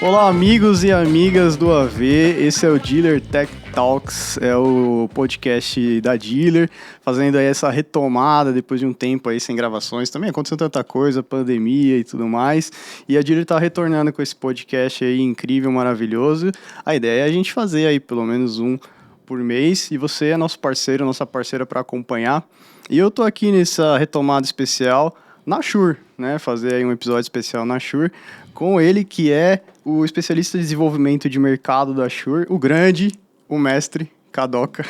Olá, amigos e amigas do AV, esse é o Dealer Tech Talks, é o podcast da Dealer, fazendo aí essa retomada depois de um tempo aí sem gravações. Também aconteceu tanta coisa, pandemia e tudo mais, e a Dealer tá retornando com esse podcast aí incrível, maravilhoso. A ideia é a gente fazer aí pelo menos um por mês, e você é nosso parceiro, nossa parceira para acompanhar. E eu tô aqui nessa retomada especial na Shure, né? Fazer aí um episódio especial na Shure, com ele que é o especialista de desenvolvimento de mercado da Shure, o grande, o mestre Kadoka.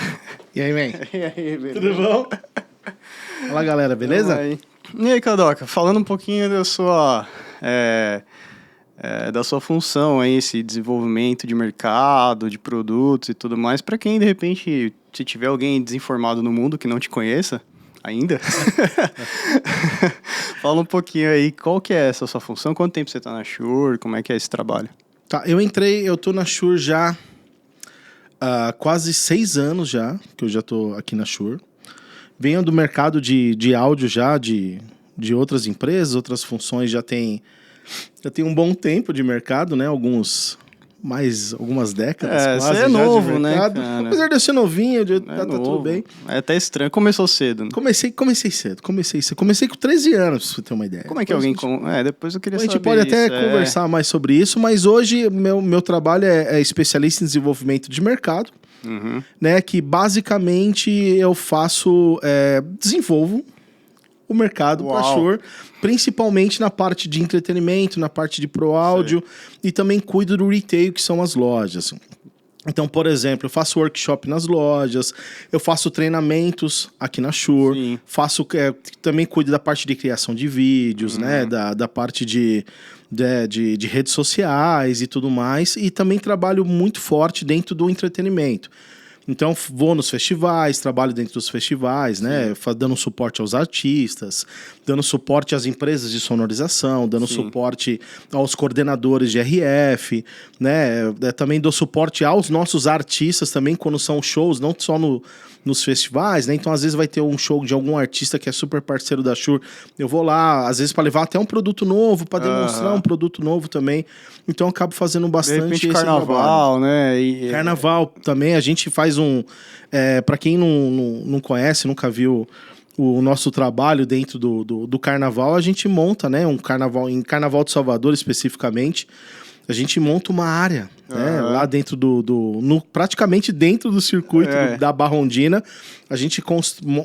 E aí, man? E aí, beleza? Tudo bom? Fala, galera, beleza? E aí, Kadoka, falando um pouquinho da sua... da sua função aí, esse desenvolvimento de mercado, de produtos e tudo mais, para quem, de repente, se tiver alguém desinformado no mundo que não te conheça ainda, fala um pouquinho aí, qual que é essa sua função, quanto tempo você tá na Shure, como é que é esse trabalho? Tá, eu tô na Shure já há quase 6 anos já, que eu já tô aqui na Shure. Venho do mercado de áudio já, de outras empresas, outras funções, já tem um bom tempo de mercado, né? Algumas décadas quase. Você é novo, né, cara? Apesar de eu ser novinho, tá tudo bem. É até estranho. Começou cedo, né? Comecei cedo. Comecei com 13 anos, pra você ter uma ideia. Como é que alguém... depois eu queria saber. A gente pode até conversar mais sobre isso, mas hoje meu trabalho é especialista em desenvolvimento de mercado, né? Que basicamente eu desenvolvo o mercado para Shure, principalmente na parte de entretenimento, na parte de pro áudio, e também cuido do retail, que são as lojas. Então, por exemplo, eu faço workshop nas lojas, eu faço treinamentos aqui na Shure, também cuido da parte de criação de vídeos, né, da parte de redes sociais e tudo mais, e também trabalho muito forte dentro do entretenimento. Então, vou nos festivais, trabalho dentro dos festivais, né? Dando suporte aos artistas, dando suporte às empresas de sonorização, dando suporte aos coordenadores de RF, né? Também dou suporte aos nossos artistas também, quando são shows, não só nos festivais, né? Então, às vezes vai ter um show de algum artista que é super parceiro da Shure. Eu vou lá, às vezes, para levar até um produto novo, para demonstrar um produto novo também. Então, eu acabo fazendo bastante de repente, esse carnaval, trabalho. né? Carnaval também, a gente faz para quem não conhece, nunca viu o nosso trabalho dentro do carnaval, a gente monta, né? Em Carnaval de Salvador, especificamente, a gente monta uma área, né? Lá dentro praticamente dentro do circuito da Barrondina, a gente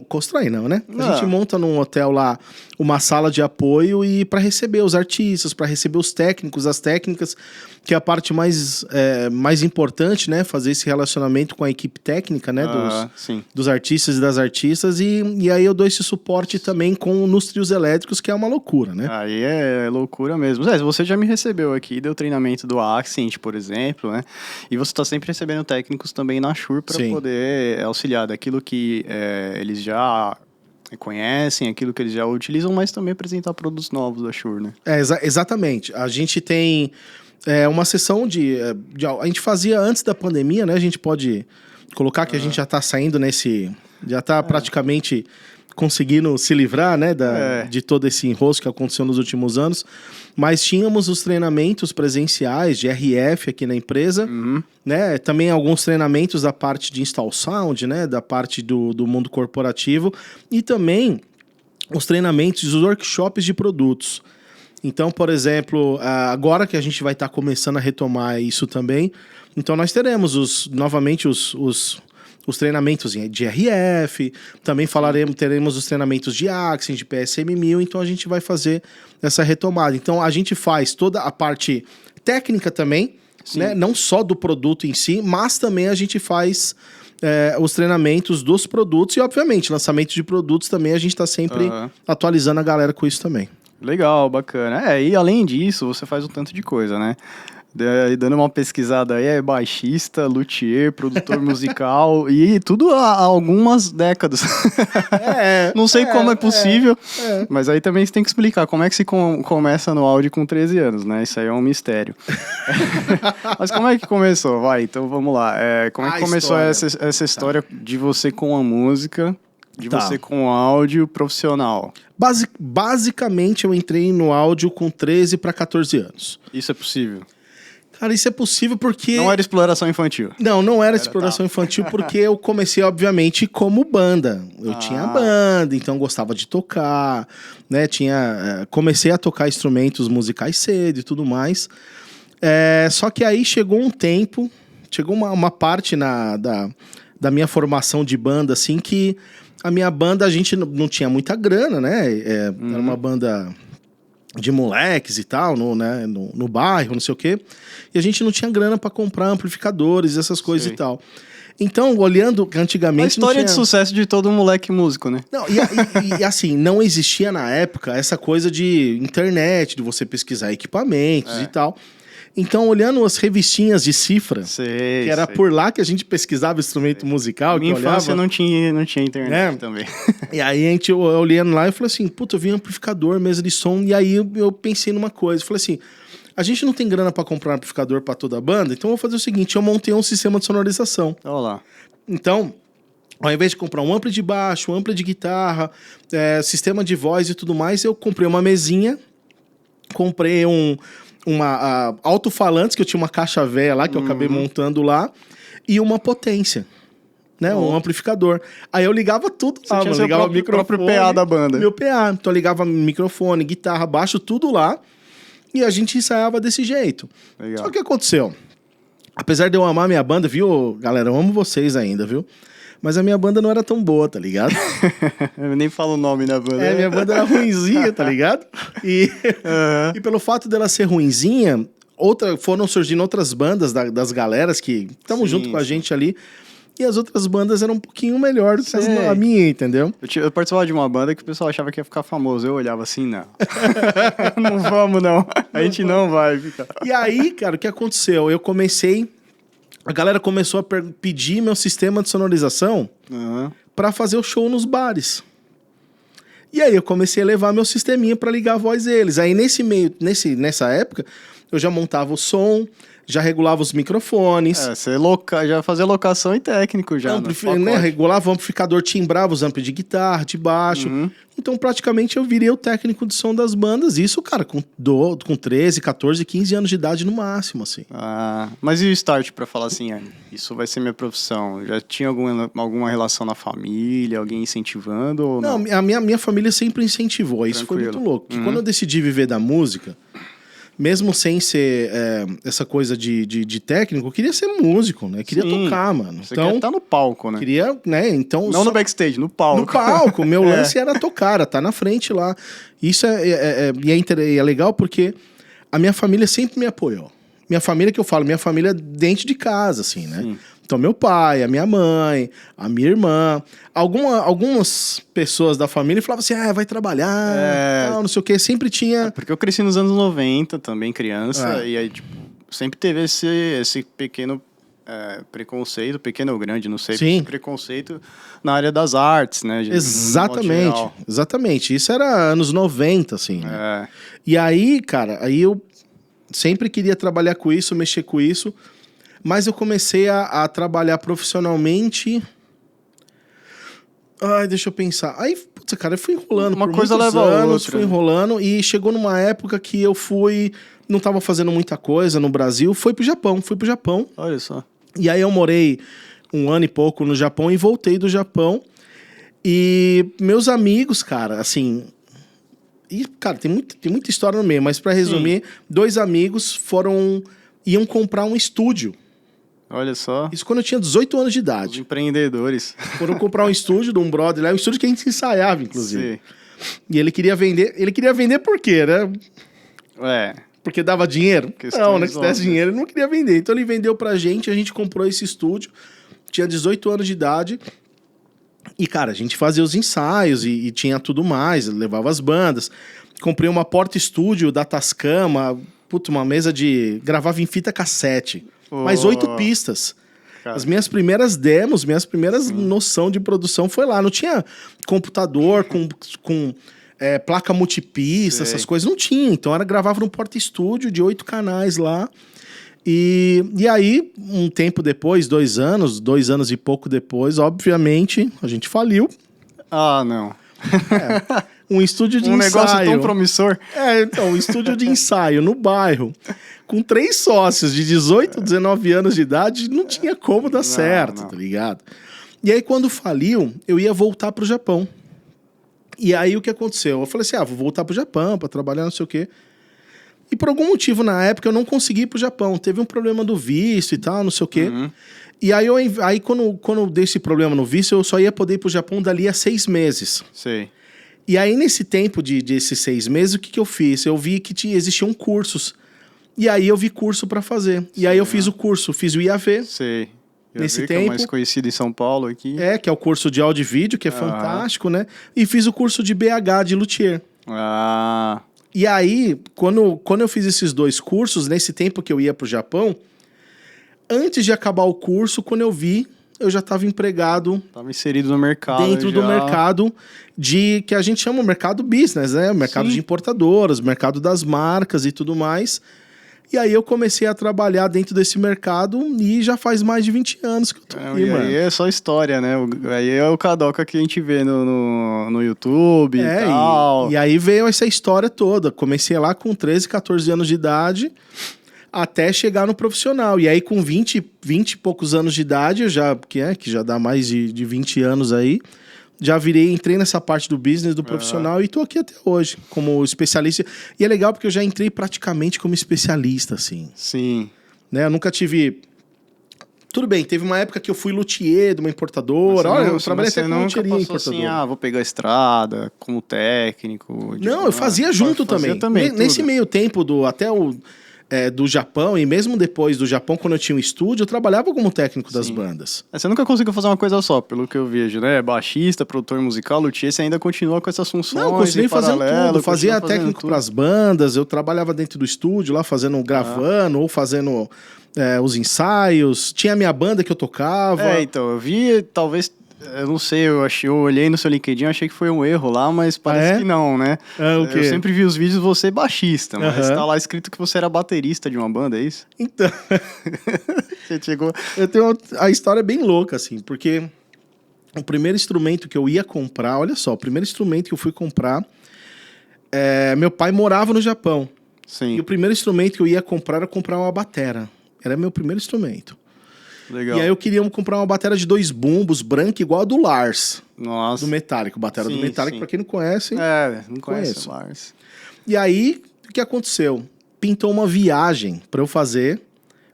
constrói, não, né? A gente monta num hotel lá uma sala de apoio e para receber os artistas, para receber os técnicos, as técnicas, que é a parte mais importante, né? Fazer esse relacionamento com a equipe técnica, né? Dos artistas e das artistas. E aí eu dou esse suporte também nos trios elétricos, que é uma loucura, né? Aí é loucura mesmo. Você já me recebeu aqui, deu treinamento do Accent, por exemplo, né? E você está sempre recebendo técnicos também na Shure para poder auxiliar daquilo que eles já conhecem, aquilo que eles já utilizam, mas também apresentar produtos novos da Shure, né? Exatamente. A gente tem uma sessão a gente fazia antes da pandemia, né? A gente pode colocar que a gente já está saindo já está praticamente conseguindo se livrar, né, de todo esse enrosco que aconteceu nos últimos anos, mas tínhamos os treinamentos presenciais de RF aqui na empresa, né, também alguns treinamentos da parte de install sound, né, da parte do mundo corporativo, e também os treinamentos dos workshops de produtos. Então, por exemplo, agora que a gente vai estar começando a retomar isso também, então nós teremos novamente os treinamentos de RF, também teremos os treinamentos de Accent, de PSM-1000, então a gente vai fazer essa retomada. Então a gente faz toda a parte técnica também, né? Não só do produto em si, mas também a gente faz os treinamentos dos produtos e, obviamente, lançamento de produtos também, a gente está sempre atualizando a galera com isso também. Legal, bacana. E além disso, você faz um tanto de coisa, né? Dando uma pesquisada aí, é baixista, luthier, produtor musical e tudo há algumas décadas. Não sei como é possível, mas aí também você tem que explicar como é que se começa no áudio com 13 anos, né? Isso aí é um mistério. Mas como é que começou? Vai, então vamos lá. Como é que começou essa história de você com a música, de você com o áudio profissional? Basicamente, eu entrei no áudio com 13 para 14 anos. Isso é possível? Cara, isso é possível porque... Não era exploração infantil. Não era exploração infantil porque eu comecei, obviamente, como banda. Eu tinha banda, então gostava de tocar, né? Comecei a tocar instrumentos musicais cedo e tudo mais. Só que aí chegou um tempo, chegou uma parte da minha formação de banda, assim, que a minha banda, a gente não tinha muita grana, né? Era uma banda de moleques e tal, no bairro, não sei o quê. E a gente não tinha grana para comprar amplificadores, essas coisas e tal. Então, olhando antigamente... A história de sucesso de todo moleque músico, né? Não, e assim, não existia na época essa coisa de internet, de você pesquisar equipamentos e tal. Então, olhando as revistinhas de cifra, que era por lá que a gente pesquisava instrumento musical. Minha infância não tinha internet também. E aí, eu olhando lá e falei assim, puta, eu vi um amplificador, mesa de som, e aí eu pensei numa coisa. Falei assim, a gente não tem grana para comprar um amplificador para toda a banda, então eu vou fazer o seguinte, eu montei um sistema de sonorização. Olha lá. Então, ao invés de comprar um ampli de baixo, um ampli de guitarra, sistema de voz e tudo mais, eu comprei uma mesinha, comprei uma alto-falantes, que eu tinha uma caixa velha lá, que eu acabei montando lá, e uma potência, né? Um amplificador. Aí eu ligava tudo lá, mano. Ligava o próprio PA da banda. Meu PA. Então eu ligava microfone, guitarra, baixo, tudo lá, e a gente ensaiava desse jeito. Legal. Só que o que aconteceu? Apesar de eu amar minha banda, viu, galera? Eu amo vocês ainda, viu? Mas a minha banda não era tão boa, tá ligado? Eu nem falo o nome da banda. Minha banda era ruinzinha, tá ligado? E pelo fato dela ser ruinzinha, foram surgindo outras bandas das galeras que estavam junto com a gente ali. E as outras bandas eram um pouquinho melhor do que a minha, entendeu? Eu participava de uma banda que o pessoal achava que ia ficar famoso. Eu olhava assim, não. Não vamos, não. A gente não vai ficar. E aí, cara, o que aconteceu? A galera começou a pedir meu sistema de sonorização pra fazer o show nos bares. E aí eu comecei a levar meu sisteminha pra ligar a voz deles. Aí nessa época, eu já montava o som, já regulava os microfones. Você já fazia locação e técnico já. Regulava o amplificador, timbrava os amplos de guitarra, de baixo. Então, praticamente, eu virei o técnico de som das bandas. Isso, cara, com 13, 14, 15 anos de idade no máximo, assim. Mas e o start pra falar assim, isso vai ser minha profissão? Já tinha alguma relação na família, alguém incentivando ou não? Não, a minha família sempre incentivou. Isso foi muito louco. Porque quando eu decidi viver da música, mesmo sem ser essa coisa de técnico, eu queria ser músico, né? Eu queria tocar, mano. Você queria estar no palco, né? Queria, né? Então, não no backstage, no palco. No palco. Meu lance era tocar, tá na frente lá. Isso é legal porque a minha família sempre me apoiou. Minha família, que eu falo, minha família dentro de casa, assim, né? Sim. Então, meu pai, a minha mãe, a minha irmã. Algumas pessoas da família falavam assim, vai trabalhar, tal, não sei o quê. Sempre tinha... Porque eu cresci nos anos 90, também criança, e aí, tipo, sempre teve esse pequeno preconceito, pequeno ou grande, não sei, preconceito na área das artes, né? Exatamente. Isso era anos 90, assim, né? E aí, cara, eu sempre queria trabalhar com isso, mexer com isso. Mas eu comecei a trabalhar profissionalmente... deixa eu pensar. Aí, putz, cara, eu fui enrolando uma coisa leva a outra. Fui enrolando e chegou numa época que eu não tava fazendo muita coisa no Brasil, fui pro Japão. Olha só. E aí eu morei 1 ano e pouco no Japão e voltei do Japão. E meus amigos, cara, assim... E, cara, tem muita história no meio, mas pra resumir, 2 amigos iam comprar um estúdio. Olha só. Isso quando eu tinha 18 anos de idade. Os empreendedores. Foram comprar um estúdio de um brother lá, um estúdio que a gente ensaiava, inclusive. Sim. E ele queria vender. Ele queria vender por quê, né? Porque dava dinheiro? Não, né? Se desse dinheiro, ele não queria vender. Então ele vendeu pra gente, a gente comprou esse estúdio. Tinha 18 anos de idade. E, cara, a gente fazia os ensaios e tinha tudo mais, levava as bandas. Comprei uma porta-estúdio da Tascama, uma mesa gravava em fita cassete. Mais 8 pistas. Cara. As minhas primeiras demos, noção de produção foi lá. Não tinha computador com placa multipista, essas coisas. Não tinha. Então, gravava num porta-estúdio de 8 canais lá. E aí, um tempo depois, 2 anos e pouco depois, obviamente, a gente faliu. Não. um estúdio de ensaio. negócio tão promissor. Então, um estúdio de ensaio no bairro, com 3 sócios de 18, 19 anos de idade, não tinha como dar certo, tá ligado? E aí, quando faliu, eu ia voltar pro Japão. E aí, o que aconteceu? Eu falei assim, vou voltar pro Japão pra trabalhar, não sei o quê. E por algum motivo, na época, eu não consegui ir pro Japão. Teve um problema do visto e tal, não sei o quê. E aí quando eu dei esse problema no visto, eu só ia poder ir pro Japão dali a 6 meses. Sei. E aí, nesse tempo desses 6 meses, o que eu fiz? Eu vi que existiam cursos. E aí, eu vi curso pra fazer. E aí, eu fiz o curso. Fiz o IAV. Sei. Nesse tempo. tempo. Que é o mais conhecido em São Paulo aqui. Que é o curso de áudio e vídeo, que é fantástico, né? E fiz o curso de BH, de luthier. E aí, quando eu fiz esses 2 cursos, nesse tempo que eu ia pro Japão, antes de acabar o curso, quando eu vi, eu já estava empregado. Estava inserido no mercado. Dentro do mercado que a gente chama o mercado business, né? O mercado de importadoras, mercado das marcas e tudo mais. E aí eu comecei a trabalhar dentro desse mercado e já faz mais de 20 anos que eu tô aqui, mano. Aí é só história, né? Aí é o Kadoka que a gente vê no YouTube e tal. E aí veio essa história toda. Comecei lá com 13, 14 anos de idade até chegar no profissional. E aí com 20 e poucos anos de idade, que já dá mais de 20 anos aí, já entrei nessa parte do business, do profissional e tô aqui até hoje, como especialista. E é legal porque eu já entrei praticamente como especialista, assim. Sim. Né? Eu nunca tive... Tudo bem, teve uma época que eu fui luthier de uma importadora. Olha, eu trabalhei até com luthieria importadora. Assim, vou pegar a estrada como técnico. Não, eu fazia junto também. Nesse meio tempo do Japão, e mesmo depois do Japão, quando eu tinha um estúdio, eu trabalhava como técnico das bandas. Você nunca conseguiu fazer uma coisa só, pelo que eu vejo, né? Baixista, produtor musical, luthier, você ainda continua com essas funções. Não, eu consegui fazendo tudo. Fazia técnico para as bandas, eu trabalhava dentro do estúdio lá, gravando ou fazendo os ensaios. Tinha a minha banda que eu tocava. Então, eu vi, talvez... Eu não sei, eu olhei no seu LinkedIn, achei que foi um erro lá, mas parece que não, né? O quê? Eu sempre vi os vídeos de você baixista, mas tá lá escrito que você era baterista de uma banda, é isso? Então... Você chegou... Eu tenho a história é bem louca, assim, porque o primeiro instrumento que eu ia comprar, olha só, o primeiro instrumento que eu fui comprar, meu pai morava no Japão. Sim. E o primeiro instrumento que eu ia comprar era comprar uma batera. Era meu primeiro instrumento. Legal. E aí eu queria comprar uma bateria de 2 bumbos, branca, igual a do Lars. Nossa. Do Metallica. Bateria do Metallica, pra quem não conhece... não conhece o Lars. E aí, o que aconteceu? Pintou uma viagem pra eu fazer.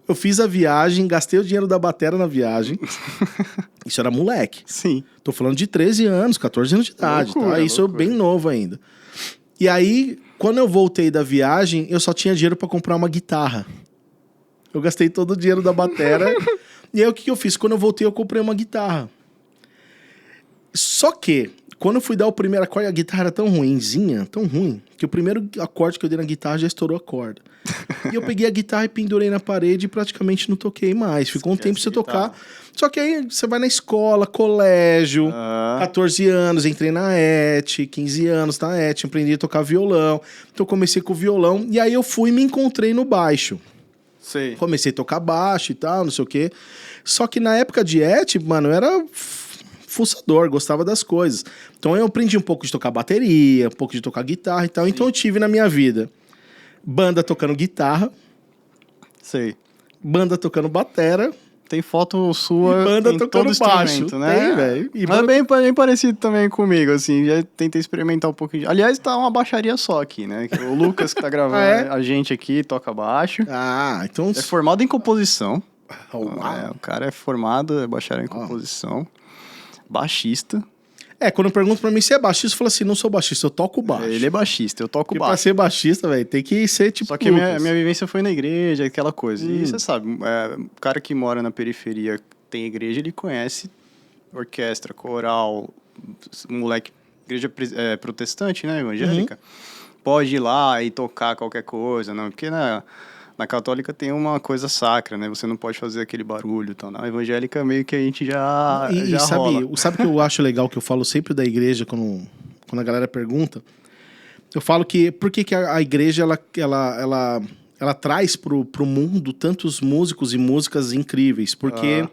Eu fiz a viagem, gastei o dinheiro da bateria na viagem. Isso era moleque. Sim. Tô falando de 13 anos, 14 anos de idade. Loucura, tá? Isso bem novo ainda. E aí, quando eu voltei da viagem, eu só tinha dinheiro pra comprar uma guitarra. Eu gastei todo o dinheiro da bateria. E aí, o que eu fiz? Quando eu voltei, eu comprei uma guitarra. Só que, quando eu fui dar o primeiro acorde, a guitarra era tão ruinzinha, tão ruim, que o primeiro acorde que eu dei na guitarra já estourou a corda. E eu peguei a guitarra e pendurei na parede e praticamente não toquei mais. Ficou um tempo sem tocar. Só que aí você vai na escola, colégio, 14 anos, entrei na ET, 15 anos na ET, aprendi a tocar violão. Então eu comecei com o violão e aí eu fui e me encontrei no baixo. Sei. Comecei a tocar baixo e tal, não sei o quê. Só que na época de ET, mano, eu era fuçador, gostava das coisas. Então eu aprendi um pouco de tocar bateria, um pouco de tocar guitarra e tal. Sim. Então eu tive na minha vida banda tocando guitarra. Sei. Banda tocando batera. Tem foto sua e banda em tocando todo baixo, né? Tem, velho. Mas bem parecido também comigo, assim. Já tentei experimentar um pouquinho. Aliás, tá uma baixaria só aqui, né? O Lucas que tá gravando a gente aqui toca baixo. Então... É formado em composição. Uau. O cara é formado, é bacharel em composição. Baixista. Quando perguntam pra mim se é baixista, eu falo assim, não sou baixista, eu toco baixo. Ele é baixista, eu toco baixo. Pra ser baixista, velho, tem que ser tipo... Só que minha vivência foi na igreja, aquela coisa. E você sabe, o cara que mora na periferia, tem igreja, ele conhece orquestra, coral, moleque, igreja protestante, né, evangélica. Pode ir lá e tocar qualquer coisa, não, porque na católica tem uma coisa sacra, né? Você não pode fazer aquele barulho. Então, na evangélica, meio que a gente já sabe o que eu acho legal, que eu falo sempre da igreja, quando a galera pergunta? Eu falo que... Por que a igreja, ela traz pro mundo tantos músicos e músicas incríveis? Porque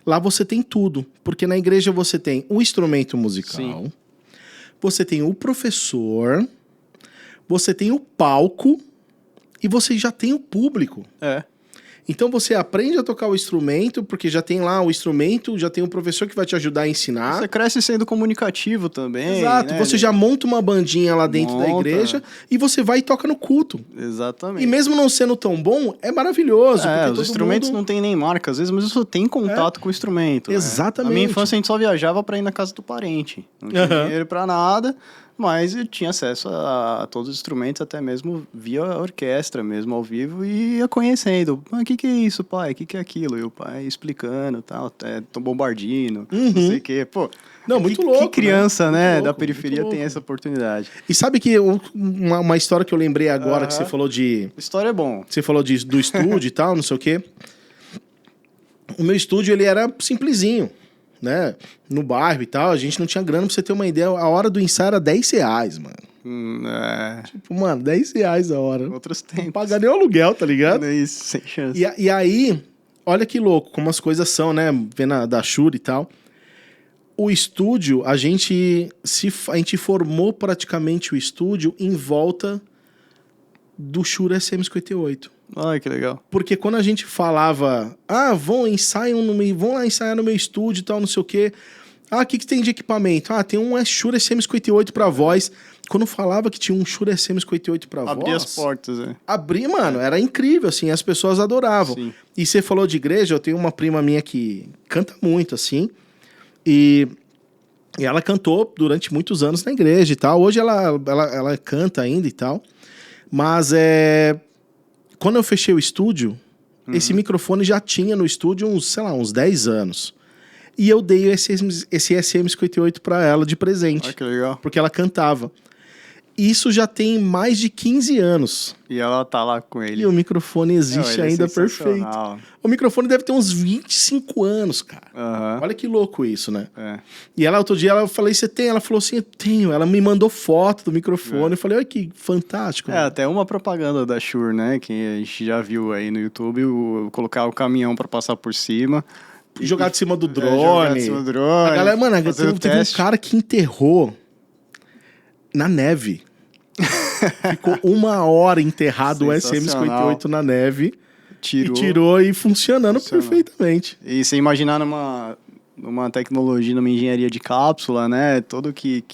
lá você tem tudo. Porque na igreja você tem o instrumento musical... Sim. você tem o professor, você tem o palco e você já tem o público. É. Então você aprende a tocar o instrumento, porque já tem lá o instrumento, já tem um professor que vai te ajudar a ensinar. Você cresce sendo comunicativo também. Exato, né? você já monta uma bandinha lá dentro da igreja e você vai e toca no culto. Exatamente. E mesmo não sendo tão bom, é maravilhoso. Os instrumentos não tem nem marca, às vezes, mas você tem contato com o instrumento. Exatamente. Na minha infância, a gente só viajava pra ir na casa do parente. Não tinha dinheiro pra nada, mas eu tinha acesso a todos os instrumentos, até mesmo via orquestra, mesmo ao vivo, e ia conhecendo. O que é isso, pai? O que é aquilo? E o pai explicando, tal, Tom Bombardino, não sei o quê. Pô, não, muito louco. Que criança, né, louco, da periferia tem essa oportunidade. E sabe que uma história que eu lembrei agora, que você falou de... História é bom. Você falou do estúdio e tal, não sei o quê. O meu estúdio, ele era simplesinho, né? No bairro e tal, a gente não tinha grana, pra você ter uma ideia. A hora do ensaio era R$10, mano. Tipo, mano, R$10 a hora. Outros tempos. Não paga nem o aluguel, tá ligado? Isso, sem chance. E aí, olha que louco, como as coisas são, né? Vendo da Shure e tal. O estúdio, a gente formou praticamente o estúdio em volta do Shure SM58. Ai, que legal. Porque quando a gente falava, vão lá ensaiar no meu estúdio e tal, não sei o quê. O que tem de equipamento? Tem um Shure SM58 pra voz. Quando falava que tinha um Shure SM58 pra voz... Abria as portas, né? Abria, mano, era incrível, assim, as pessoas adoravam. Sim. E você falou de igreja, eu tenho uma prima minha que canta muito, assim, e ela cantou durante muitos anos na igreja e tal. Hoje ela canta ainda e tal. Mas quando eu fechei o estúdio, esse microfone já tinha no estúdio uns 10 anos. E eu dei esse SM58 pra ela de presente. Que legal. Porque ela cantava. Isso já tem mais de 15 anos. E ela tá lá com ele. E o microfone existe ainda perfeito. O microfone deve ter uns 25 anos, cara. Olha que louco isso, né? E ela, outro dia, eu falei, você tem? Ela falou assim, eu tenho. Ela me mandou foto do microfone. Eu falei, olha que fantástico. Até uma propaganda da Shure, né? Que a gente já viu aí no YouTube. Colocar o caminhão pra passar por cima. Jogar de cima do drone. Jogar de cima do drone. A galera, mano, teve um cara que enterrou na neve. Ficou 1 hora enterrado o SM58 na neve. Tirou e funcionando perfeitamente. E você imaginar numa tecnologia, numa engenharia de cápsula, né? Todo que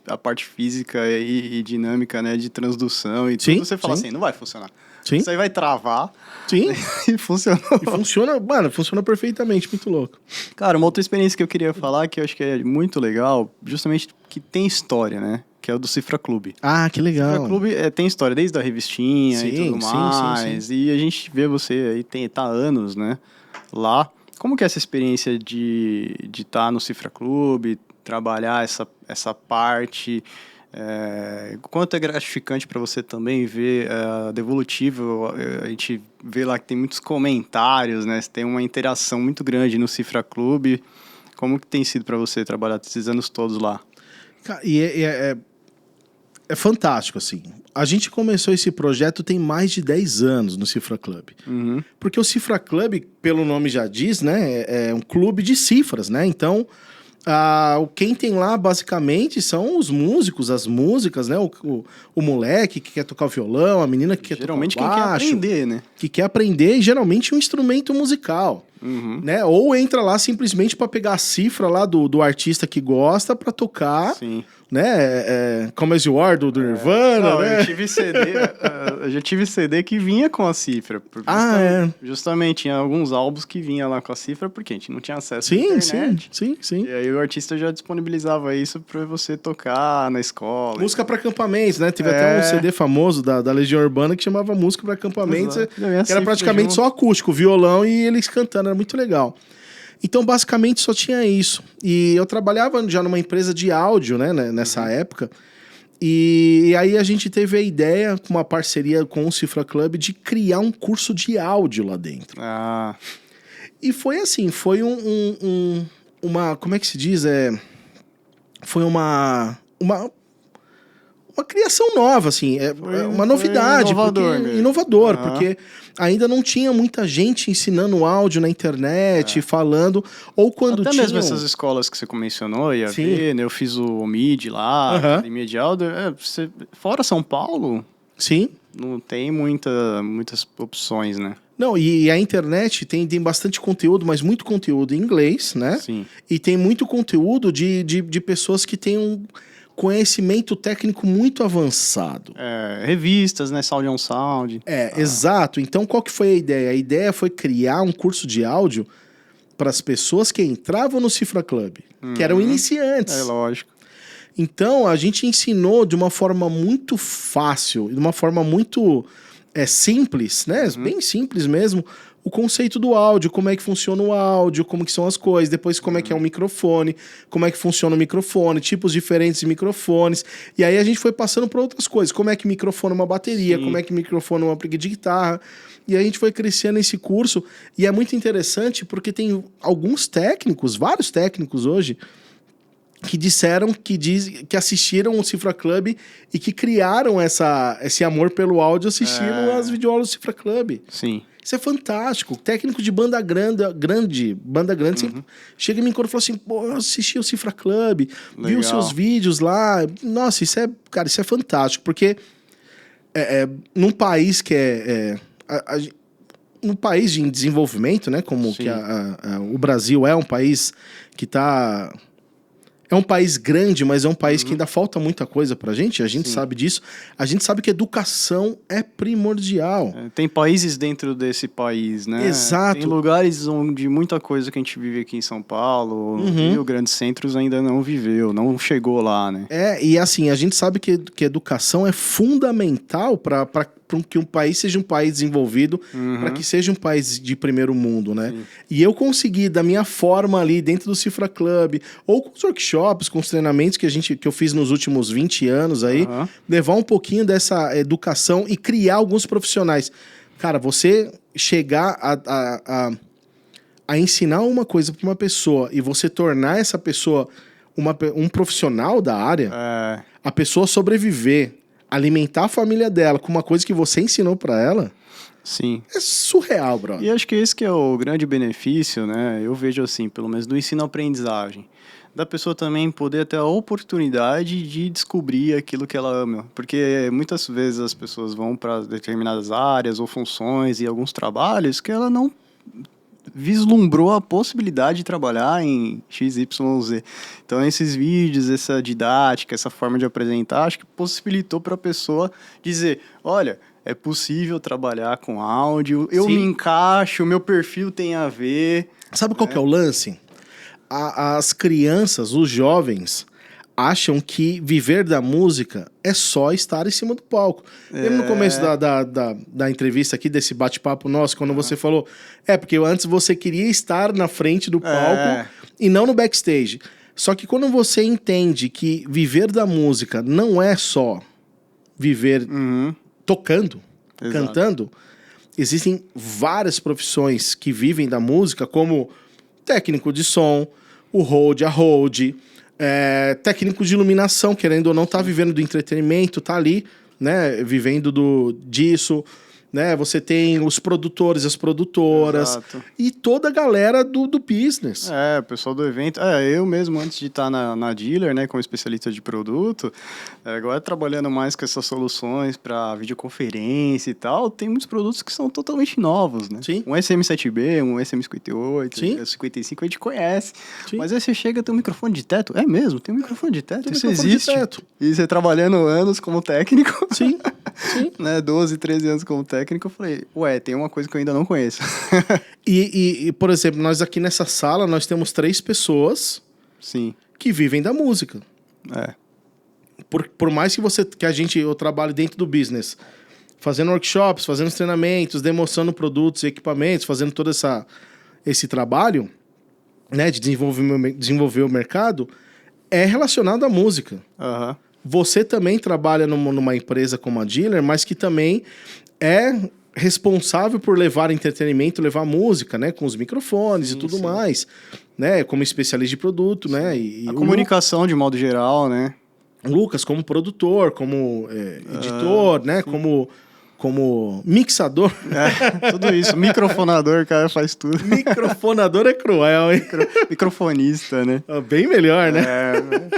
a parte física e dinâmica, né? De transdução e tudo, você fala assim, não vai funcionar. Sim. Isso aí vai travar. Sim. E funcionou. E funciona, mano, funciona perfeitamente, muito louco. Cara, uma outra experiência que eu queria falar, que eu acho que é muito legal, justamente que tem história, né? Que é o do Cifra Clube. Que legal. O Cifra Clube tem história desde a revistinha e tudo mais. Sim. E a gente vê você aí, tá há anos, né? Lá. Como que é essa experiência de estar no Cifra Clube, trabalhar essa parte? Quanto é gratificante para você também ver a Devolutível? A gente vê lá que tem muitos comentários, né? Tem uma interação muito grande no Cifra Clube. Como que tem sido para você trabalhar esses anos todos lá? E é fantástico, assim. A gente começou esse projeto tem mais de 10 anos no Cifra Club. Porque o Cifra Club, pelo nome já diz, né? É um clube de cifras, né? Então, quem tem lá, basicamente, são os músicos, as músicas, né? O moleque que quer tocar o violão, a menina que quer tocar o baixo. Geralmente quem quer aprender, né? Que quer aprender, e geralmente um instrumento musical. Né? Ou entra lá simplesmente para pegar a cifra lá do artista que gosta para tocar. Sim. Né? Come As You Are do Nirvana, Não, né? Eu já tive CD que vinha com a cifra. Justamente, tinha alguns álbuns que vinha lá com a cifra, porque a gente não tinha acesso à internet. Sim. E aí o artista já disponibilizava isso pra você tocar na escola. Música para acampamentos, né? Teve até um CD famoso da Legião Urbana que chamava Música para Acampamentos. Que era praticamente só acústico, violão e eles cantando, era muito legal. Então, basicamente, só tinha isso. E eu trabalhava já numa empresa de áudio, né, nessa época. E aí a gente teve a ideia, com uma parceria com o Cifra Club, de criar um curso de áudio lá dentro. E foi assim, foi uma... Como é que se diz? Foi uma uma criação nova, assim, é uma novidade. Inovador, porque ainda não tinha muita gente ensinando áudio na internet, falando, ou quando até tinha... mesmo essas escolas que você mencionou, IAV, né? Eu fiz o MID lá, Academia de Áudio, fora São Paulo, sim, não tem muitas opções, né? Não, e a internet tem bastante conteúdo, mas muito conteúdo em inglês, né? Sim. E tem muito conteúdo de pessoas que têm um conhecimento técnico muito avançado. Revistas, né? Sound on Sound. Exato. Então, qual que foi a ideia? A ideia foi criar um curso de áudio para as pessoas que entravam no Cifra Club, que eram iniciantes. É lógico. Então, a gente ensinou de uma forma muito fácil, de uma forma muito simples, né? Bem simples mesmo, o conceito do áudio, como é que funciona o áudio, como que são as coisas, depois como é que é o microfone, como é que funciona o microfone, tipos diferentes de microfones. E aí a gente foi passando para outras coisas, como é que microfona uma bateria, como é que microfona uma briga de guitarra. E a gente foi crescendo nesse curso, e é muito interessante porque tem alguns técnicos, vários técnicos hoje, que disseram que assistiram o Cifra Club e que criaram esse amor pelo áudio assistindo as videoaulas do Cifra Club. Sim. Isso é fantástico. Técnico de banda grande sempre chega em mim e fala assim, pô, eu assisti o Cifra Club, vi os seus vídeos lá. Nossa, isso é fantástico, porque num país que um país em desenvolvimento, né, como que o Brasil é um país que está... É um país grande, mas é um país que ainda falta muita coisa pra gente. A gente sabe disso. A gente sabe que educação é primordial. Tem países dentro desse país, né? Exato. Tem lugares onde muita coisa que a gente vive aqui em São Paulo, no Rio, grandes centros, ainda não viveu, não chegou lá, né? E assim, a gente sabe que educação é fundamental para que um país seja um país desenvolvido, para que seja um país de primeiro mundo, né? Sim. E eu consegui, da minha forma ali, dentro do Cifra Club, ou com os workshops, com os treinamentos que eu fiz nos últimos 20 anos aí, levar um pouquinho dessa educação e criar alguns profissionais. Cara, você chegar a ensinar uma coisa para uma pessoa e você tornar essa pessoa um profissional da área, a pessoa sobreviver, alimentar a família dela com uma coisa que você ensinou para ela, sim, é surreal, brother. E acho que esse que é o grande benefício, né? Eu vejo assim, pelo menos do ensino-aprendizagem, da pessoa também poder ter a oportunidade de descobrir aquilo que ela ama. Porque muitas vezes as pessoas vão para determinadas áreas ou funções e alguns trabalhos que ela não vislumbrou a possibilidade de trabalhar em XYZ. Então, esses vídeos, essa didática, essa forma de apresentar, acho que possibilitou para a pessoa dizer, olha, é possível trabalhar com áudio, eu me encaixo, o meu perfil tem a ver. Sabe qual que é o lance? As crianças, os jovens, acham que viver da música é só estar em cima do palco. Lembra no começo da entrevista aqui, desse bate-papo nosso, quando você falou, porque antes você queria estar na frente do palco e não no backstage. Só que quando você entende que viver da música não é só viver tocando, cantando, existem várias profissões que vivem da música, como técnico de som, o hold, a hold, técnico de iluminação, querendo ou não, tá vivendo do entretenimento, tá ali, né, vivendo disso, né, você tem os produtores, as produtoras, e toda a galera do business. O pessoal do evento, eu mesmo antes de estar na dealer, né, como especialista de produto, agora trabalhando mais com essas soluções para videoconferência e tal, tem muitos produtos que são totalmente novos, né? Sim. Um SM7B, um SM58, 55 a gente conhece, mas aí você chega, tem um microfone de teto, mesmo, tem um microfone de teto, isso existe. E você trabalhando anos como técnico, sim. né, 12, 13 anos como técnico, eu falei, tem uma coisa que eu ainda não conheço. E, por exemplo, nós aqui nessa sala, nós temos 3 pessoas que vivem da música. Por mais que eu trabalhe dentro do business, fazendo workshops, fazendo treinamentos, demonstrando produtos e equipamentos, fazendo todo esse trabalho, né, de desenvolver o mercado, é relacionado à música. Você também trabalha numa empresa como a Dealer, mas que também é responsável por levar entretenimento, levar música, né? Com os microfones e tudo mais, né? Como especialista de produto, né? A comunicação de modo geral, né? O Lucas como produtor, como editor, né? Como mixador. Tudo isso. Microfonador, cara, faz tudo. Microfonador é cruel, hein? Microfonista, né? Bem melhor, né?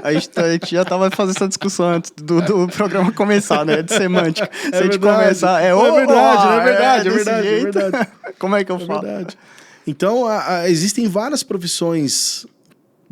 A gente já tava fazendo essa discussão antes do programa começar, né? De semântica. Se a gente começar... É verdade. Como é que eu falo? Verdade. Então, existem várias profissões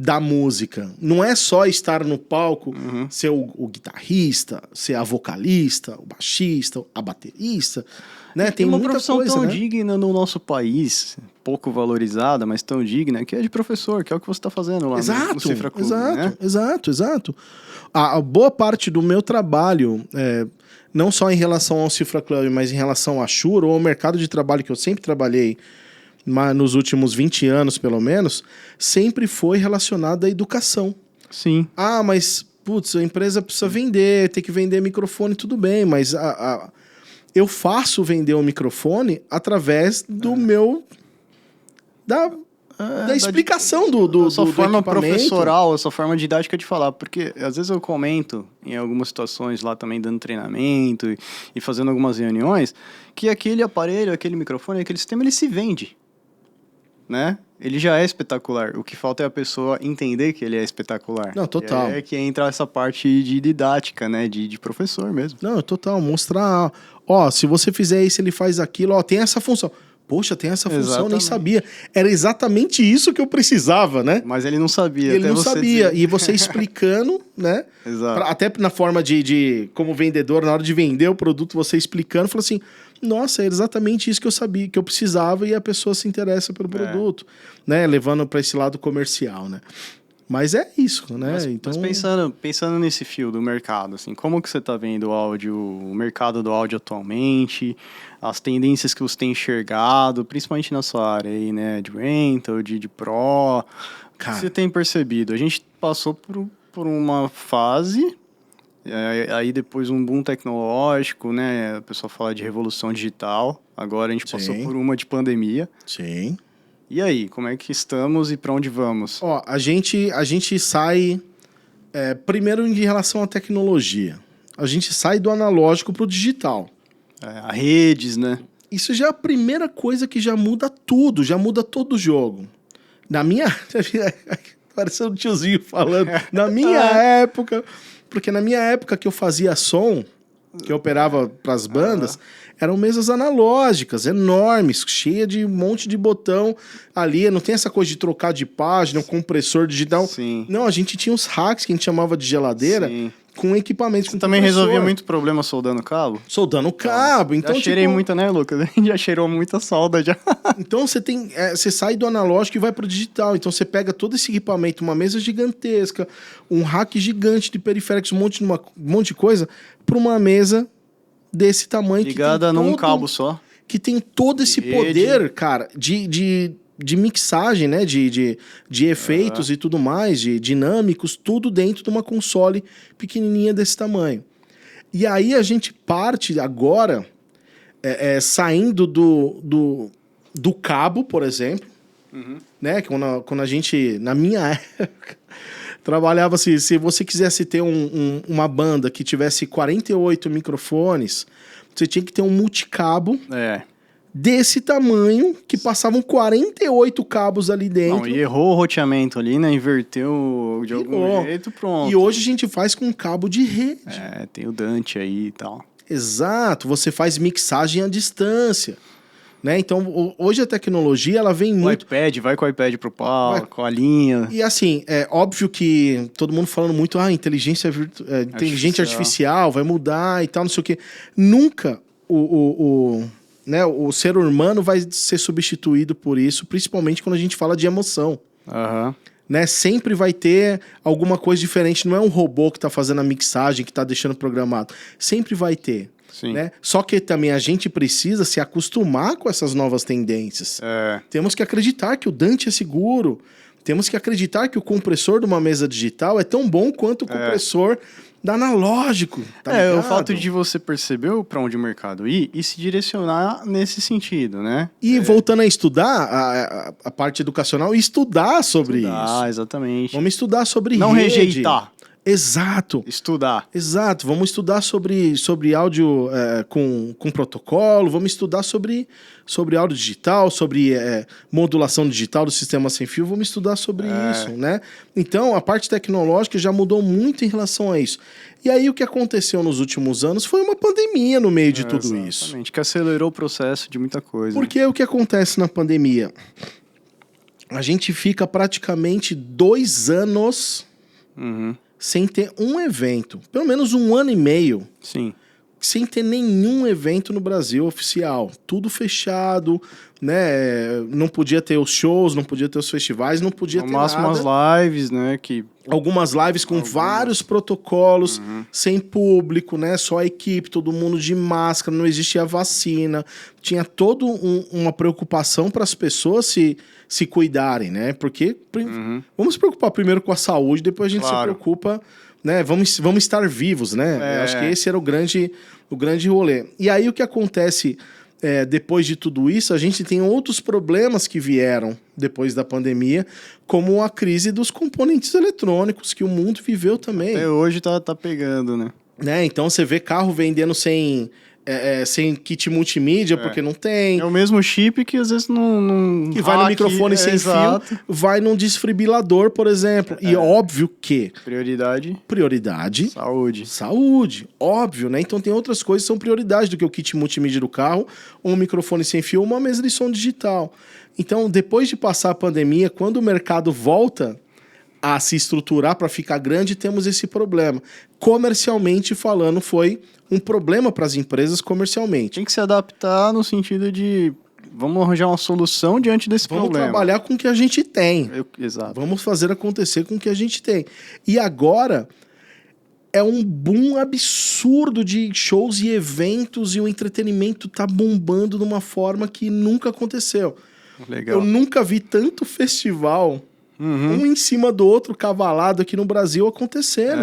da música. Não é só estar no palco, ser o guitarrista, ser a vocalista, o baixista, a baterista, né? Tem uma muita profissão coisa, tão né? digna no nosso país, pouco valorizada, mas tão digna, que é de professor, que é o que você está fazendo lá no Cifra Clube, né? Exato. A boa parte do meu trabalho, não só em relação ao Cifra Club, mas em relação à Shure, ou ao mercado de trabalho que eu sempre trabalhei, nos últimos 20 anos, pelo menos, sempre foi relacionado à educação. Sim. Mas, putz, a empresa precisa vender, tem que vender microfone, tudo bem, mas eu faço vender o microfone através do meu... Da explicação do sua forma equipamento. professoral, a sua forma didática de falar, porque às vezes eu comento em algumas situações lá também dando treinamento e fazendo algumas reuniões, que aquele aparelho, aquele microfone, aquele sistema, ele se vende, né? Ele já é espetacular. O que falta é a pessoa entender que ele é espetacular. Não, total. É que entra essa parte de didática, né? De professor mesmo. Não, total. Mostrar, se você fizer isso, ele faz aquilo, tem essa função. Poxa, tem essa função, eu nem sabia. Era exatamente isso que eu precisava, né? Mas ele não sabia. Ele não sabia. E você explicando, né? Exato. Até na forma de como vendedor, na hora de vender o produto, você explicando, falou assim, nossa, era exatamente isso que eu sabia, que eu precisava, e a pessoa se interessa pelo produto, né? Levando para esse lado comercial, né? Mas é isso, né? Mas pensando nesse fio do mercado, assim, como que você está vendo o mercado do áudio atualmente, as tendências que você tem enxergado, principalmente na sua área aí, né, de rental, de pro, o que você tem percebido? A gente passou por uma fase, aí depois um boom tecnológico, né, a pessoa fala de revolução digital, agora a gente passou por uma de pandemia. Sim. E aí, como é que estamos e para onde vamos? A gente sai... primeiro, em relação à tecnologia. A gente sai do analógico para o digital. A redes, né? Isso já é a primeira coisa que já muda tudo. Já muda todo o jogo. Na minha... Parecendo um tiozinho falando. Na minha época... Porque na minha época que eu fazia som, que eu operava para as bandas... Eram mesas analógicas, enormes, cheias de um monte de botão ali. Não tem essa coisa de trocar de página, um compressor digital. Sim. Não, a gente tinha uns hacks que a gente chamava de geladeira, com equipamentos. Você também resolvia muito problema soldando cabo? Soldando cabo. Então, já cheirei muita, né, Lucas? Já cheirou muita solda já. Então você sai do analógico e vai pro digital. Então você pega todo esse equipamento, uma mesa gigantesca, um rack gigante de periféricos, um monte de coisa, para uma mesa desse tamanho. Ligada num cabo só. Que tem todo esse poder, cara, de mixagem, né? De efeitos e tudo mais, de dinâmicos, tudo dentro de uma console pequenininha desse tamanho. E aí a gente parte agora, saindo do cabo, por exemplo, né? Quando a gente, na minha época... Trabalhava assim, se você quisesse ter uma banda que tivesse 48 microfones, você tinha que ter um multicabo desse tamanho, que passavam 48 cabos ali dentro. Não, e errou o roteamento ali, né? Inverteu de algum jeito, pronto. E hoje a gente faz com cabo de rede. Tem o Dante aí e tal. Exato, você faz mixagem à distância. Né? Então, hoje a tecnologia, ela vem muito... Vai com o iPad pro palco, com a linha. E assim, é óbvio que todo mundo falando muito, inteligência artificial vai mudar e tal, não sei o quê. Nunca né, o ser humano vai ser substituído por isso, principalmente quando a gente fala de emoção. Né? Sempre vai ter alguma coisa diferente, não é um robô que tá fazendo a mixagem, que tá deixando programado. Sempre vai ter. Né? Só que também a gente precisa se acostumar com essas novas tendências. Temos que acreditar que o Dante é seguro. Temos que acreditar que o compressor de uma mesa digital é tão bom quanto o compressor da analógico. O fato de você perceber para onde o mercado ir e se direcionar nesse sentido, né? E voltando a estudar a parte educacional, estudar sobre isso. Exatamente. Vamos estudar sobre não rede. Rejeitar. Exato. Estudar. Exato. Vamos estudar sobre áudio com protocolo, vamos estudar sobre áudio digital, sobre modulação digital do sistema sem fio, vamos estudar sobre isso, né? Então, a parte tecnológica já mudou muito em relação a isso. E aí, o que aconteceu nos últimos anos foi uma pandemia no meio de tudo isso. Exatamente, que acelerou o processo de muita coisa. Porque o que acontece na pandemia? A gente fica praticamente 2 anos sem ter um evento. Pelo menos 1 ano e meio. Sim. Sem ter nenhum evento no Brasil oficial. Tudo fechado, né? Não podia ter os shows, não podia ter os festivais, não podia ter nada. No máximo as lives, né? Algumas lives com vários protocolos, sem público, né? Só a equipe, todo mundo de máscara, não existia vacina. Tinha toda uma preocupação para as pessoas se cuidarem, né? Porque vamos se preocupar primeiro com a saúde, depois a gente se preocupa, né? Vamos estar vivos, né? Eu acho que esse era o grande rolê. E aí o que acontece depois de tudo isso, a gente tem outros problemas que vieram depois da pandemia, como a crise dos componentes eletrônicos, que o mundo viveu também. Até hoje tá pegando, né? Então você vê carro vendendo sem kit multimídia, porque não tem. É o mesmo chip que às vezes não que vai no microfone sem fio, vai num desfibrilador, por exemplo. E óbvio que... Prioridade. Saúde. Óbvio, né? Então tem outras coisas que são prioridade do que o kit multimídia do carro, um microfone sem fio, uma mesa de som digital. Então, depois de passar a pandemia, quando o mercado volta a se estruturar para ficar grande, temos esse problema. Comercialmente falando, foi um problema para as empresas comercialmente. Tem que se adaptar no sentido de vamos arranjar uma solução diante desse problema. Vamos trabalhar com o que a gente tem. Exato. Vamos fazer acontecer com o que a gente tem. E agora é um boom absurdo de shows e eventos e o entretenimento tá bombando de uma forma que nunca aconteceu. Legal. Eu nunca vi tanto festival um em cima do outro cavalado aqui no Brasil acontecendo.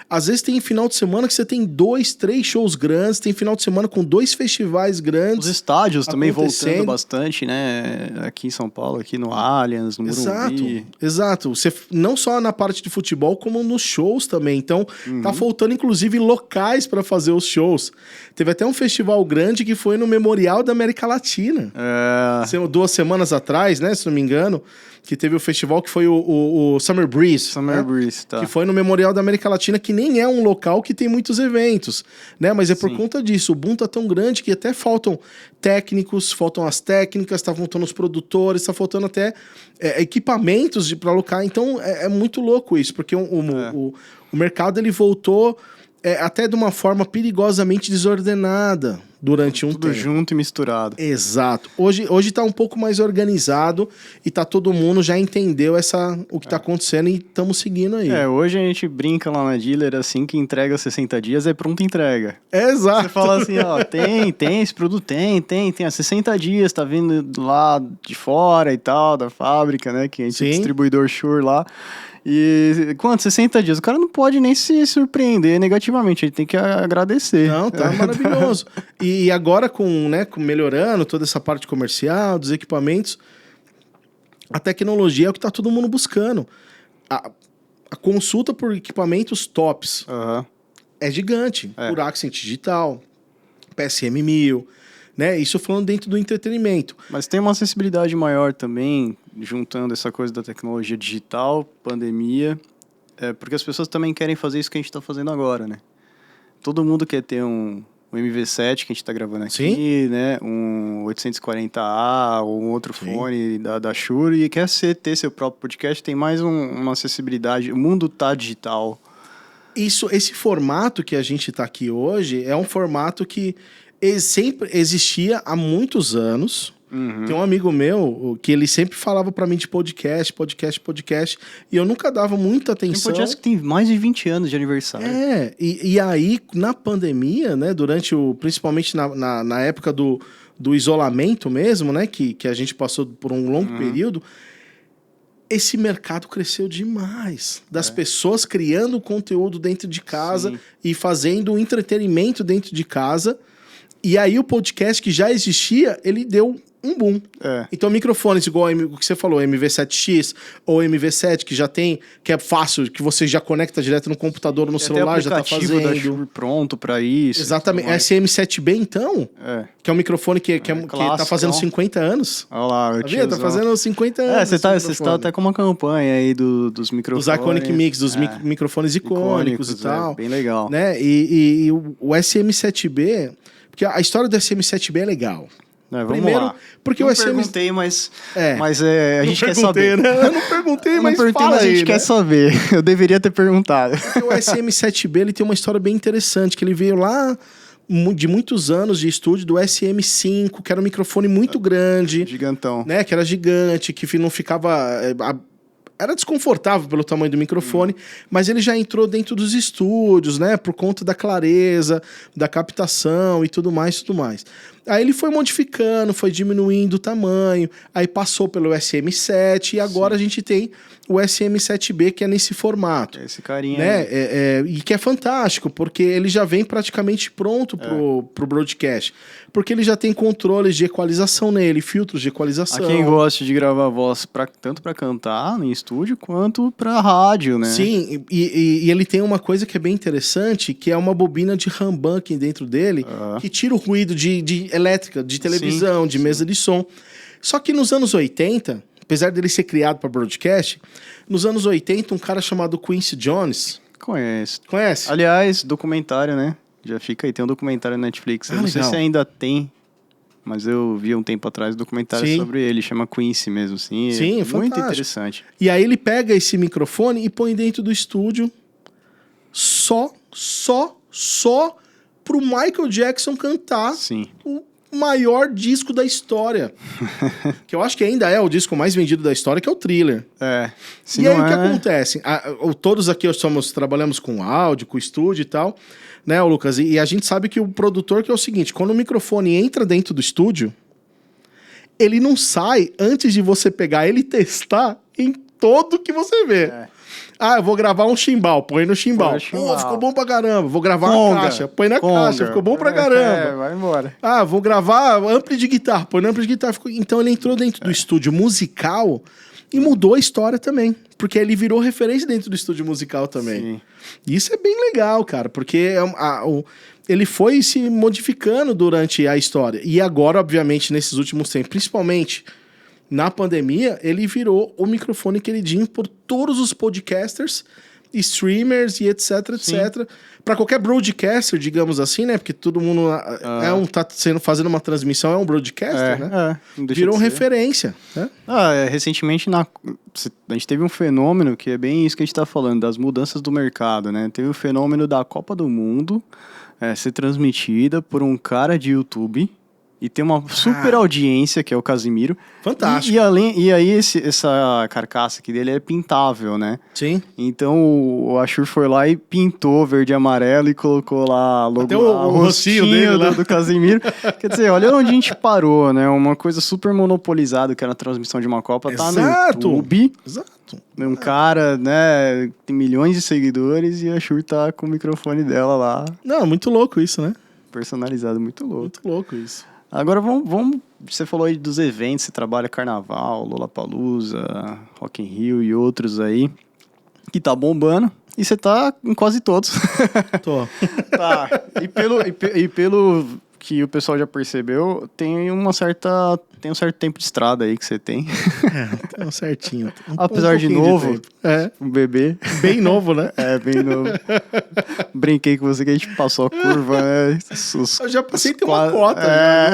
Às vezes tem final de semana que você tem 2, 3 shows grandes, tem final de semana com 2 festivais grandes. Os estádios também voltando bastante, né? Aqui em São Paulo, aqui no Allianz, no Morumbi. Exato. Você, não só na parte de futebol, como nos shows também. Então, tá faltando inclusive locais para fazer os shows. Teve até um festival grande que foi no Memorial da América Latina. 2 semanas atrás, né? Se não me engano, que teve o festival que foi o Summer Breeze. Breeze, tá. Que foi no Memorial da América Latina, que nem é um local que tem muitos eventos, né? Mas é por conta disso. O boom tá tão grande que até faltam técnicos, faltam as técnicas, tá faltando os produtores, tá faltando até equipamentos para alocar. Então, é muito louco isso, porque o mercado, ele voltou até de uma forma perigosamente desordenada durante um tempo. Tudo junto e misturado. Exato. Hoje tá um pouco mais organizado e tá todo mundo já entendeu o que tá acontecendo e estamos seguindo aí. Hoje a gente brinca lá na dealer assim que entrega 60 dias é pronta entrega. Exato. Você fala assim, ó, tem esse produto, tem há 60 dias, tá vindo lá de fora e tal, da fábrica, né, que a gente é distribuidor Shure lá. E quanto? 60 dias. O cara não pode nem se surpreender negativamente, ele tem que agradecer. Não, tá maravilhoso. E agora com melhorando toda essa parte comercial, dos equipamentos, a tecnologia é o que tá todo mundo buscando. A consulta por equipamentos tops é gigante. Por Accent Digital, PSM 1000, né? Isso falando dentro do entretenimento. Mas tem uma acessibilidade maior também, juntando essa coisa da tecnologia digital, pandemia, porque as pessoas também querem fazer isso que a gente está fazendo agora, né? Todo mundo quer ter um MV7 que a gente está gravando aqui, né? Um 840A ou um outro fone da Shure e quer ter seu próprio podcast, tem mais uma acessibilidade. O mundo tá digital. Esse formato que a gente está aqui hoje é um formato que sempre existia há muitos anos. Tem um amigo meu que ele sempre falava pra mim de podcast, e eu nunca dava muita atenção. Tem podcast que tem mais de 20 anos de aniversário. E aí, na pandemia, né, principalmente na época do isolamento mesmo, né, que a gente passou por um longo período, esse mercado cresceu demais. Das pessoas criando conteúdo dentro de casa e fazendo entretenimento dentro de casa. E aí o podcast que já existia, ele deu um boom. Então, microfones igual o que você falou, MV7X ou MV7, que já tem, que é fácil, que você já conecta direto no computador, no celular, já tá fazendo. Da Shure pronto pra isso. Exatamente. SM7B, então, que é um microfone que tá fazendo 50 anos. Olha lá, tá vendo? Tá fazendo 50 anos. Você tá até com uma campanha aí dos microfones. Dos Iconic Mix, dos microfones icônicos e tal. Bem legal. Né? E o SM7B, porque a história do SM7B é legal. Primeiro, lá. Porque não o perguntei, mas a gente quer saber. Né? Eu não perguntei, mas fala aí, a gente quer saber. Eu deveria ter perguntado. Porque o SM7B ele tem uma história bem interessante, que ele veio lá de muitos anos de estúdio do SM5, que era um microfone muito grande. Gigantão. Né? Que era gigante, que não ficava... Era desconfortável pelo tamanho do microfone, mas ele já entrou dentro dos estúdios, né? Por conta da clareza, da captação e tudo mais, tudo mais. Aí ele foi modificando, foi diminuindo o tamanho, aí passou pelo SM7 e agora a gente tem o SM7B, que é nesse formato. Esse carinha né? E que é fantástico, porque ele já vem praticamente pronto pro broadcast. Porque ele já tem controles de equalização nele, filtros de equalização. A quem gosta de gravar voz tanto para cantar em estúdio, quanto para rádio, né? Sim, e ele tem uma coisa que é bem interessante, que é uma bobina de humbucking dentro dele, que tira o ruído de elétrica, de televisão, de mesa de som. Só que nos anos 80, apesar dele ser criado para broadcast, nos anos 80, um cara chamado Quincy Jones... Conhece? Aliás, documentário, né? Já fica aí, tem um documentário na Netflix. Eu não sei se ainda tem, mas eu vi um tempo atrás um documentário sobre ele, chama Quincy mesmo, assim. Sim, muito interessante. E aí ele pega esse microfone e põe dentro do estúdio só pro Michael Jackson cantar o maior disco da história. Que eu acho que ainda é o disco mais vendido da história, que é o Thriller. E aí o que acontece? Todos aqui trabalhamos com áudio, com estúdio e tal, né, Lucas? E a gente sabe que o produtor, que é o seguinte, quando o microfone entra dentro do estúdio, ele não sai antes de você pegar ele e testar em todo que você vê. Eu vou gravar um chimbal, põe no chimbal. Ficou bom pra caramba. Vou gravar uma caixa, põe na caixa, ficou bom pra caramba. Vai embora. Vou gravar ampli de guitarra, põe no ampli de guitarra. Então ele entrou dentro do estúdio musical e mudou a história também. Porque ele virou referência dentro do estúdio musical também. Sim. E isso é bem legal, cara, porque ele foi se modificando durante a história. E agora, obviamente, nesses últimos tempos, principalmente na pandemia, ele virou o microfone queridinho por todos os podcasters, streamers e etc, etc. Para qualquer broadcaster, digamos assim, né? Porque todo mundo tá fazendo uma transmissão, é um broadcaster, né? Virou referência, né? Recentemente a gente teve um fenômeno que é bem isso que a gente tá falando, das mudanças do mercado, né? Teve o fenômeno da Copa do Mundo ser transmitida por um cara de YouTube e tem uma super audiência, que é o Casimiro. Fantástico. E aí essa carcaça aqui dele é pintável, né? Sim. Então o Shure foi lá e pintou verde e amarelo e colocou lá até o rostinho dele do Casimiro. Quer dizer, olha onde a gente parou, né? Uma coisa super monopolizada, que era a transmissão de uma Copa, tá no YouTube. Exato. Um cara, né, tem milhões de seguidores e a Shure tá com o microfone dela lá. Não, muito louco isso, né? Personalizado, muito louco. Muito louco isso. Agora vamos. Você falou aí dos eventos, você trabalha Carnaval, Lollapalooza, Rock in Rio e outros aí, que tá bombando. E você tá em quase todos. Tô. Tá. E pelo que o pessoal já percebeu, tem um certo tempo de estrada aí que você tem. Tem um certinho. Apesar de novo, um bebê. Bem novo, né? Bem novo. Brinquei com você que a gente passou a curva, né? Eu já passei ter uma cota,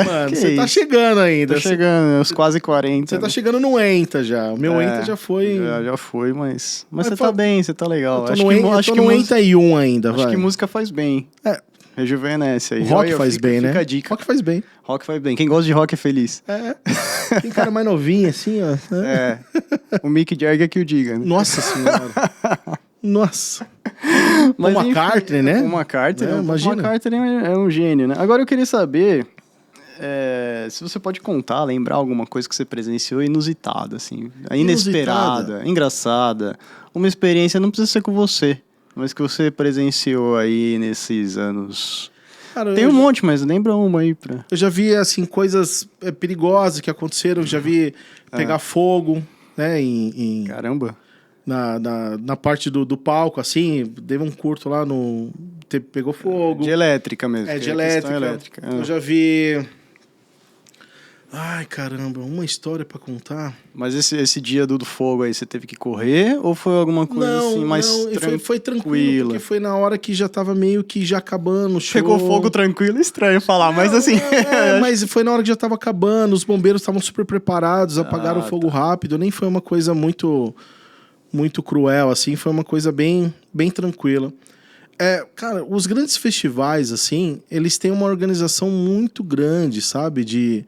mano. Você tá chegando ainda. Tô chegando, uns quase 40. Você tá chegando no ENTA já. O meu ENTA já foi... Já foi, mas você tá bem, você tá legal. Acho que no ENTA I1 ainda, vai. Acho que música faz bem. Rejuvenesce aí. Rock faz bem, né? Fica a dica. Rock faz bem. Rock faz bem. Quem gosta de rock é feliz. Tem cara mais novinho assim, ó. O Mick Jagger que o diga, né? Nossa senhora. Nossa. Mas Paul McCartney, né? Paul McCartney, imagina. Paul McCartney é um gênio, né? Agora eu queria saber se você pode contar, lembrar alguma coisa que você presenciou inusitada, assim. Inesperada, engraçada. Uma experiência, não precisa ser com você, mas que você presenciou aí nesses anos Cara, Tem um monte, mas lembra uma aí pra... Eu já vi, assim, coisas perigosas que aconteceram. Já vi pegar fogo, né, Caramba. na parte do palco, assim. Deu um curto lá no... Pegou fogo. De elétrica mesmo. É, que de é questão elétrica. elétrica. Eu já vi... Ai, caramba, uma história pra contar. Mas esse dia do fogo aí, você teve que correr? Ou foi alguma coisa assim mais foi tranquilo, porque foi na hora que já tava meio que já acabando o show. Pegou fogo tranquilo, estranho falar, mas assim... mas foi na hora que já tava acabando, os bombeiros estavam super preparados, apagaram o fogo rápido, nem foi uma coisa muito cruel, assim, foi uma coisa bem tranquila. Cara, os grandes festivais, assim, eles têm uma organização muito grande, sabe? De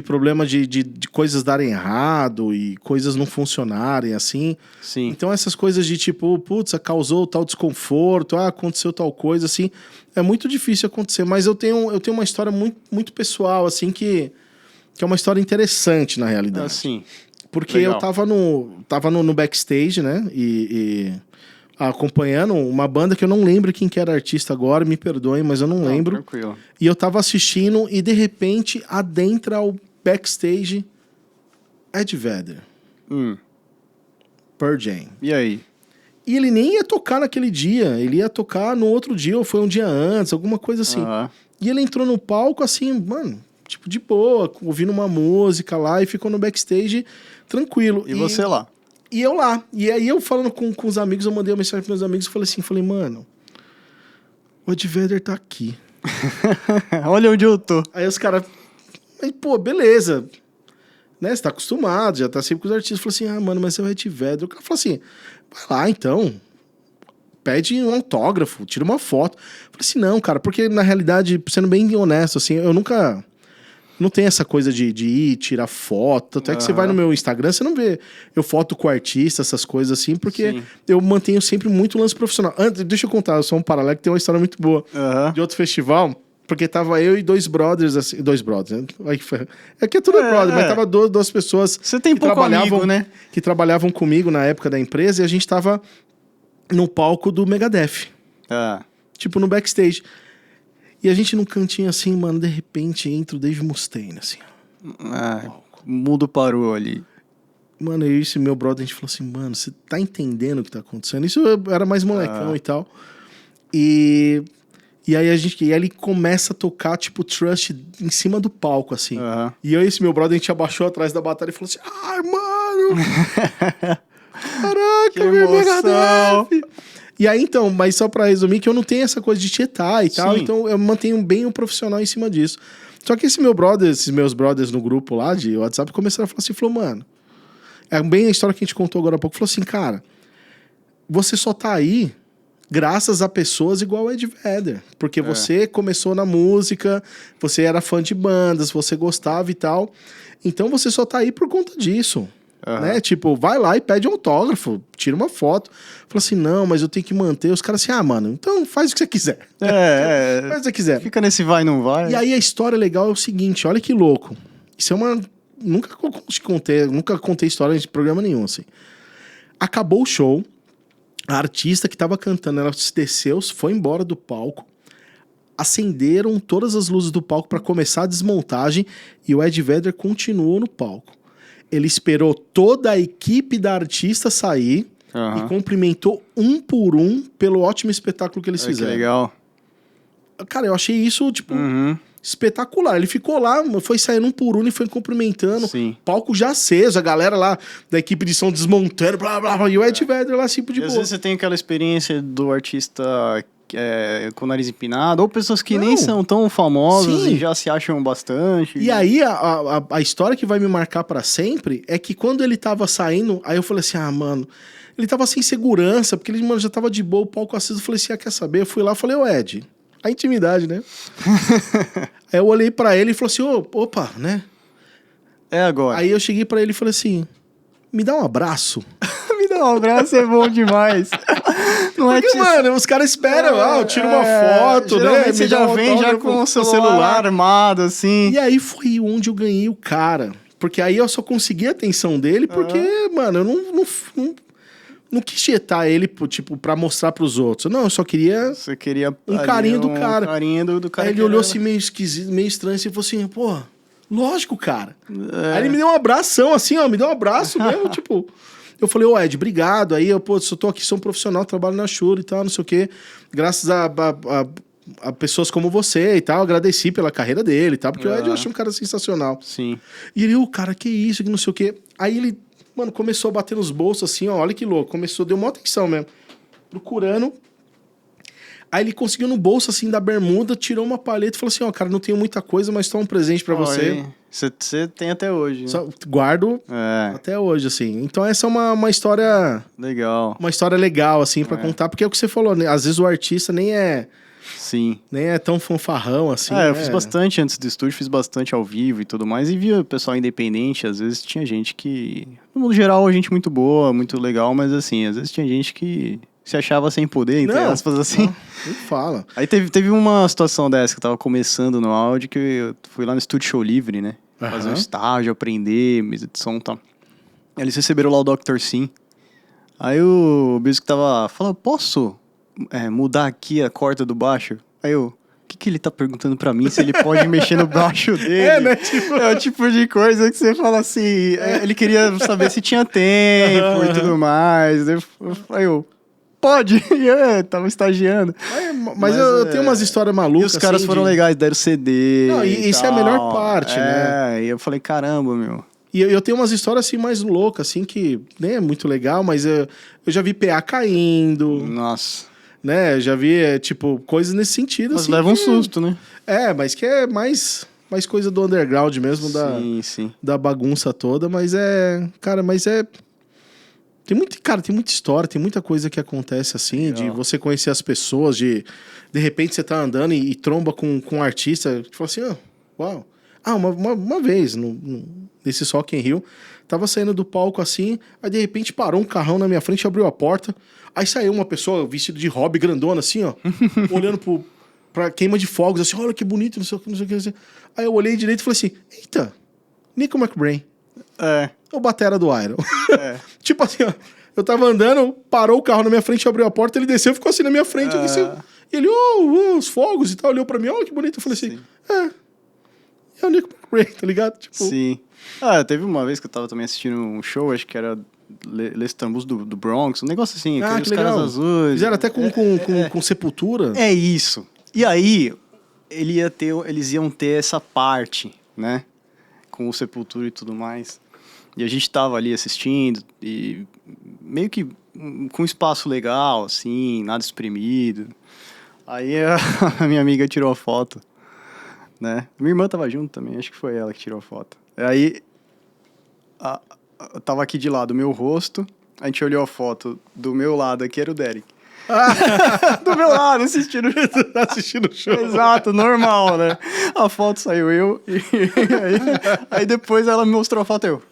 problema de coisas darem errado e coisas não funcionarem, assim. Sim. Então, essas coisas de tipo, putz, causou tal desconforto, aconteceu tal coisa, assim, é muito difícil acontecer. Mas eu tenho uma história muito pessoal, assim, que é uma história interessante, na realidade. Assim. Porque legal. eu tava no backstage, né? Acompanhando uma banda que eu não lembro quem que era artista agora, me perdoem, mas eu não lembro. Tranquilo. E eu tava assistindo e, de repente, adentra o backstage Ed Vedder, Pearl Jam. E aí? E ele nem ia tocar naquele dia, ele ia tocar no outro dia, ou foi um dia antes, alguma coisa assim. E ele entrou no palco assim, mano, tipo, de boa, ouvindo uma música lá e ficou no backstage tranquilo. E você lá? E eu lá. E aí eu falando com os amigos, eu mandei uma mensagem pros meus amigos e falei, mano, o Ed Vedder tá aqui. Olha onde eu tô. Aí os caras, pô, beleza. Né, você tá acostumado, já tá sempre com os artistas. Eu falei assim, mano, mas é o Ed Vedder. O cara falou assim, vai lá então, pede um autógrafo, tira uma foto. Eu falei assim, não, cara, porque na realidade, sendo bem honesto, assim, eu nunca... Não tem essa coisa de ir tirar foto. Até que você vai no meu Instagram, você não vê eu foto com o artista, essas coisas assim, porque eu mantenho sempre muito lance profissional. Deixa eu contar, só um paralelo que tem uma história muito boa de outro festival, porque tava eu e dois brothers, assim, né? É que é tudo brother, mas tava duas pessoas você tem pouco amigo, né? Que trabalhavam comigo na época da empresa e a gente tava no palco do Megadeth. Tipo, no backstage. E a gente num cantinho assim, mano, de repente entra o Dave Mustaine, assim. O mundo parou ali. Mano, eu e esse meu brother, a gente falou assim, mano, você tá entendendo o que tá acontecendo? Isso eu era mais molecão e tal. E aí ele começa a tocar, tipo, Trust em cima do palco, assim. E eu e esse meu brother, a gente abaixou atrás da batalha e falou assim, ai, mano! Caraca, que emoção! E aí, então, mas só pra resumir, que eu não tenho essa coisa de tietar e tal, então eu mantenho bem o profissional em cima disso. Só que esses meus brothers no grupo lá de WhatsApp começaram a falar assim, falou, mano, é bem a história que a gente contou agora há pouco, falou assim, cara, você só tá aí graças a pessoas igual o Ed Vedder, porque você começou na música, você era fã de bandas, você gostava e tal, então você só tá aí por conta disso. Né? Tipo, vai lá e pede um autógrafo, tira uma foto. Fala assim, não, mas eu tenho que manter. Os caras assim, mano, então faz o que você quiser. Faz o que você quiser. Fica nesse vai, não vai. E aí a história legal é o seguinte, olha que louco. Isso é uma... Nunca contei história de programa nenhum, assim. Acabou o show, a artista que tava cantando, ela se desceu, foi embora do palco, acenderam todas as luzes do palco para começar a desmontagem e o Ed Vedder continuou no palco. Ele esperou toda a equipe da artista sair e cumprimentou um por um pelo ótimo espetáculo que eles fizeram. Que legal. Cara, eu achei isso, tipo, espetacular. Ele ficou lá, foi saindo um por um e foi cumprimentando. Palco já aceso, a galera lá da equipe de som desmontando, blá, blá, blá. E o Ed Vedder lá, tipo, de boa. Às vezes você tem aquela experiência do artista... com o nariz empinado, ou pessoas que nem são tão famosas e já se acham bastante. E aí, a história que vai me marcar pra sempre é que quando ele tava saindo, aí eu falei assim, mano, ele tava sem segurança, porque ele, mano, já tava de boa, o palco aceso. Eu falei assim, quer saber? Eu fui lá e falei, Ed, a intimidade, né? Aí eu olhei pra ele e falei assim, opa, né? É agora. Aí eu cheguei pra ele e falei assim, me dá um abraço. Me dá um abraço, é bom demais. Não porque, mano, os caras esperam, eu tiro uma foto, né? Você já vem já com o seu celular armado, assim. E aí foi onde eu ganhei o cara. Porque aí eu só consegui a atenção dele porque, mano, eu não quis tietar ele, tipo, pra mostrar pros outros. Não, eu só queria Você queria um carinho do cara. Um carinho do cara. Aí ele olhou assim meio esquisito, meio estranho, assim, e falou assim, pô, lógico, cara. É. Aí ele me deu um abração, assim, ó, me deu um abraço mesmo, tipo... Eu falei, ô Ed, obrigado. Aí eu, pô, eu tô aqui, sou um profissional, trabalho na Shure e tal, não sei o quê. Graças a pessoas como você e tal, agradeci pela carreira dele e tal, porque o Ed eu achei um cara sensacional. Sim. E ele, cara, que isso, que não sei o quê. Aí ele, mano, começou a bater nos bolsos, assim, ó, olha que louco. Começou, deu uma atenção mesmo. Procurando. Aí ele conseguiu no bolso, assim, da bermuda, tirou uma paleta e falou assim, ó, cara, não tenho muita coisa, mas toma um presente pra você. Você tem até hoje, né? Só guardo até hoje, assim. Então essa é uma história... Legal. Uma história legal, assim, pra contar. Porque é o que você falou, né? Às vezes o artista nem é tão fanfarrão, assim. Eu fiz bastante antes do estúdio, fiz bastante ao vivo e tudo mais. E via o pessoal independente, às vezes tinha gente que... No mundo geral, gente muito boa, muito legal, mas assim, às vezes tinha gente que se achava sem poder, entre aspas, assim. Não fala. Aí teve uma situação dessa que eu tava começando no áudio, que eu fui lá no Estúdio Show Livre, né? Fazer um estágio, aprender, mesa de som e tal. Aí eles receberam lá o Dr. Sim. Aí o Bisco tava falando, posso mudar aqui a corda do baixo? Aí eu, o que ele tá perguntando pra mim se ele pode mexer no baixo dele? né? Tipo... É o tipo de coisa que você fala assim, ele queria saber se tinha tempo e tudo mais. Aí eu, pode? E eu tava estagiando. Mas eu tenho umas histórias malucas. E os caras assim, foram legais, deram CD. Não, e isso é a melhor parte, né? E eu falei, caramba, meu. E eu tenho umas histórias assim mais loucas, assim, que nem é muito legal, mas eu já vi PA caindo. Nossa. Né? Já vi, tipo, coisas nesse sentido. Mas assim, leva um susto, né? Mas que é mais coisa do underground mesmo, da bagunça toda, mas tem muita história, tem muita coisa que acontece assim, de você conhecer as pessoas, de repente você tá andando e tromba com um artista, tipo assim, uau. Uma vez, nesse Rock in Rio, tava saindo do palco assim, aí de repente parou um carrão na minha frente, abriu a porta, aí saiu uma pessoa vestida de hobby grandona assim, ó, olhando pra queima de fogos, assim, olha que bonito, não sei o que. Assim. Aí eu olhei direito e falei assim, eita, Nico McBrain. O batera do Iron. Tipo assim, ó, eu tava andando, parou o carro na minha frente, abriu a porta, ele desceu, ficou assim na minha frente, eu disse, e ele, os fogos e tal, olhou pra mim, olha que bonito. Eu falei assim, é o Nico McBrain, tá ligado? Tipo... Sim. Teve uma vez que eu tava também assistindo um show, acho que era Les Tambus do Bronx, um negócio assim, aqueles caras azuis. Fizeram até com Sepultura. É isso. E aí, eles iam ter essa parte, né? Com o Sepultura e tudo mais. E a gente tava ali assistindo, e meio que com um espaço legal, assim, nada espremido. Aí a minha amiga tirou a foto, né? Minha irmã tava junto também, acho que foi ela que tirou a foto. Aí, eu tava aqui de lado o meu rosto, a gente olhou a foto do meu lado aqui, era o Derek. Do meu lado, assistindo o show. Exato, normal, né? A foto saiu eu, aí depois ela me mostrou a foto,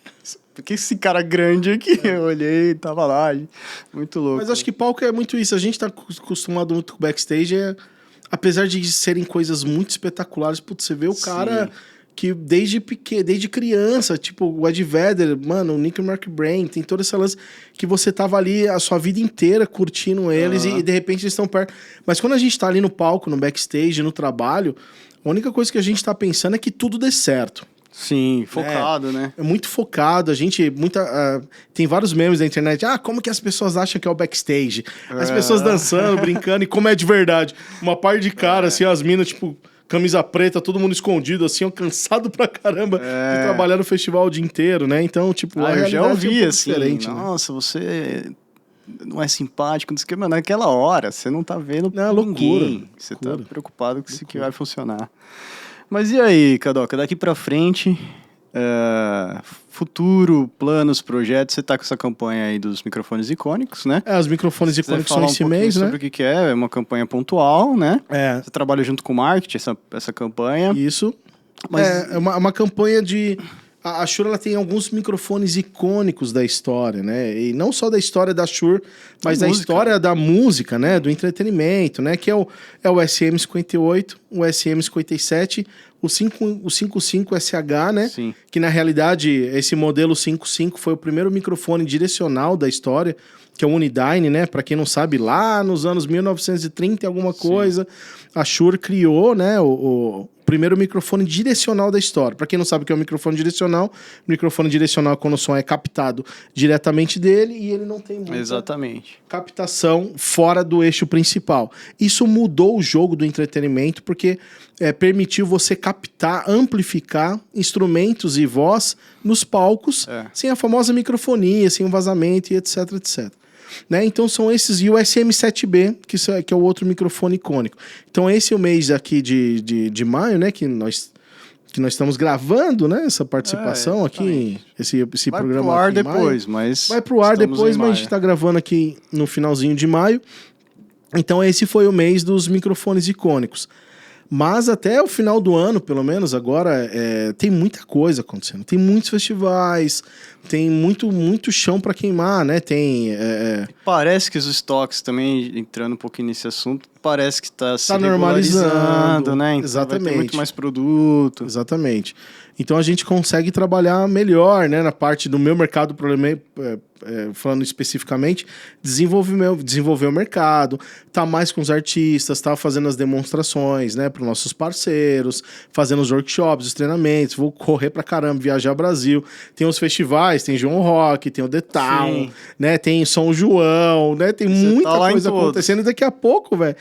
porque esse cara grande aqui, eu olhei, tava lá, muito louco. Mas acho que palco é muito isso, a gente tá acostumado muito com backstage, apesar de serem coisas muito espetaculares, putz, você vê o cara que desde criança, tipo o Ed Vedder, mano, o Nick McBrain, tem toda essa lance que você tava ali a sua vida inteira curtindo eles e de repente eles estão perto. Mas quando a gente tá ali no palco, no backstage, no trabalho, a única coisa que a gente tá pensando é que tudo dê certo. Sim, focado, né? É muito focado. A gente, tem vários memes da internet. Como que as pessoas acham que é o backstage? As pessoas dançando, brincando, e como é de verdade. Uma par de cara, assim, as minas, tipo, camisa preta, todo mundo escondido, assim, cansado pra caramba de trabalhar no festival o dia inteiro, né? Então, tipo, eu já ouvi, assim, diferente, nossa, você não é simpático, não sei o que, mas naquela hora você não tá vendo ninguém. Você tá preocupado com isso que vai funcionar. Mas e aí, Cadoca, daqui pra frente, futuro, planos, projetos, você tá com essa campanha aí dos microfones icônicos, né? Os microfones icônicos são esse mês, né? Sobre o que é uma campanha pontual, né? Você trabalha junto com o marketing, essa campanha. Isso. Mas... É uma campanha A Shure ela tem alguns microfones icônicos da história, né? E não só da história da Shure, mas da história da música, né? Do entretenimento, né? Que é o SM58, o SM57, o 55SH, né? Sim. Que na realidade esse modelo 55 foi o primeiro microfone direcional da história, que é o Unidyne, né? Para quem não sabe, lá nos anos 1930 e alguma coisa, a Shure criou, né, o primeiro microfone direcional da história. Para quem não sabe o que é o microfone direcional é quando o som é captado diretamente dele e ele não tem muita captação fora do eixo principal. Isso mudou o jogo do entretenimento porque permitiu você captar, amplificar instrumentos e voz nos palcos sem a famosa microfonia, sem o vazamento e etc, etc. Né? Então são esses, e o SM7B, que é o outro microfone icônico. Então esse é o mês aqui de maio, né? Que nós estamos gravando, né? Essa participação aqui, esse programa. Vai pro ar depois, mas... Vai pro ar depois, mas a gente tá gravando aqui no finalzinho de maio. Então esse foi o mês dos microfones icônicos. Mas até o final do ano, pelo menos agora, tem muita coisa acontecendo. Tem muitos festivais, tem muito chão para queimar, né? Parece que os estoques também, entrando um pouquinho nesse assunto, parece que está se normalizando, né? Então exatamente. Vai ter muito mais produto. Exatamente. Então a gente consegue trabalhar melhor, né? Na parte do meu mercado, falando especificamente, desenvolver o mercado, tá mais com os artistas, tá fazendo as demonstrações, né, para nossos parceiros, fazendo os workshops, os treinamentos, vou correr pra caramba, viajar ao Brasil, tem os festivais, tem João Rock, tem o The Town, né, tem São João, né, tem muita coisa acontecendo e daqui a pouco, velho,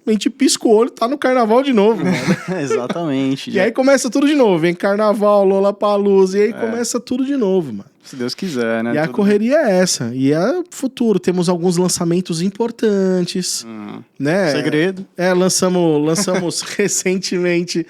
a gente pisca o olho, tá no carnaval de novo, mano. Exatamente. E aí começa tudo de novo, vem carnaval, Lollapalooza, e aí começa tudo de novo, mano. Se Deus quiser, né? E a correria é essa. E é futuro. Temos alguns lançamentos importantes. Né? Segredo. Lançamos recentemente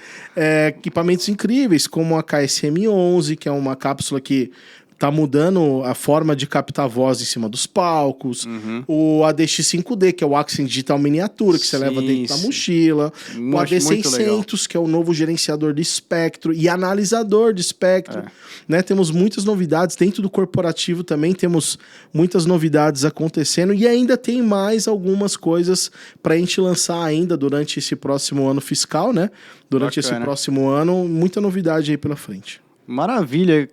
equipamentos incríveis, como a KSM-11, que é uma cápsula que tá mudando a forma de captar voz em cima dos palcos. O ADX5D, que é o Axon Digital Miniatura, que você leva dentro da mochila. O AD600, que é o novo gerenciador de espectro e analisador de espectro. Né? Temos muitas novidades. Dentro do corporativo também temos muitas novidades acontecendo. E ainda tem mais algumas coisas para a gente lançar ainda durante esse próximo ano fiscal, né? Durante esse próximo ano, muita novidade aí pela frente. Maravilha.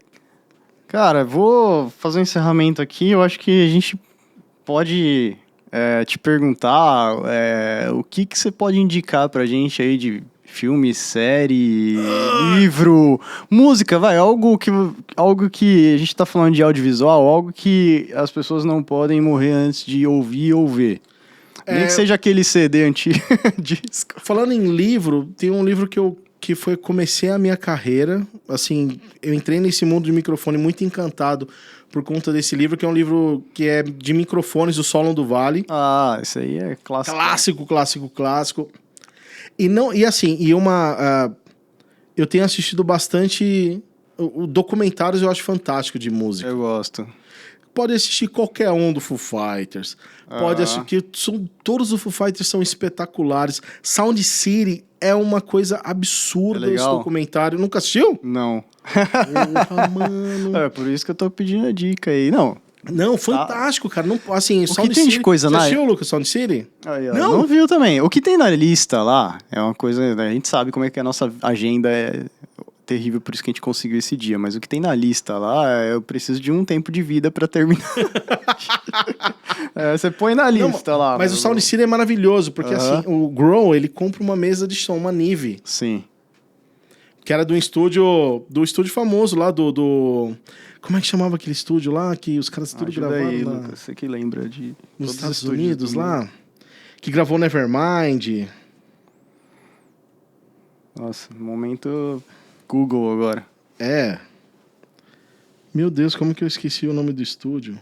Cara, vou fazer um encerramento aqui. Eu acho que a gente pode te perguntar o que você pode indicar pra gente aí de filme, série, livro, música, algo que a gente tá falando de audiovisual, algo que as pessoas não podem morrer antes de ouvir ou ver. Nem que seja aquele CD antigo, disco. Falando em livro, tem um livro que comecei a minha carreira, assim, eu entrei nesse mundo de microfone muito encantado por conta desse livro, que é um livro que é de microfones do Solon do Vale. Ah, isso aí é clássico. Clássico. Eu tenho assistido bastante documentários, eu acho fantástico de música. Eu gosto. Pode assistir qualquer um do Foo Fighters. Pode assistir, todos os Foo Fighters são espetaculares. Sound City é uma coisa absurda esse documentário. Nunca assistiu? Não. Porra, mano. É por isso que eu tô pedindo a dica aí. Não, fantástico, cara. Não, assim, o Sound que tem City, de coisa você assistiu, Lucas, Sound City? Não viu também. O que tem na lista lá é uma coisa... A gente sabe como é que a nossa agenda é terrível, por isso que a gente conseguiu esse dia. Mas o que tem na lista lá, eu preciso de um tempo de vida pra terminar. Você põe na lista lá. Mas o Sound City é maravilhoso, porque assim, o Grohl, ele compra uma mesa de som, uma Neve. Sim. Que era do estúdio famoso lá do... Como é que chamava aquele estúdio lá? Que os caras tudo gravaram aí, lá. Lucas, você que lembra de... Nos Estados Unidos lá. Que gravou Nevermind. Nossa, momento Google agora. Meu Deus, como que eu esqueci o nome do estúdio?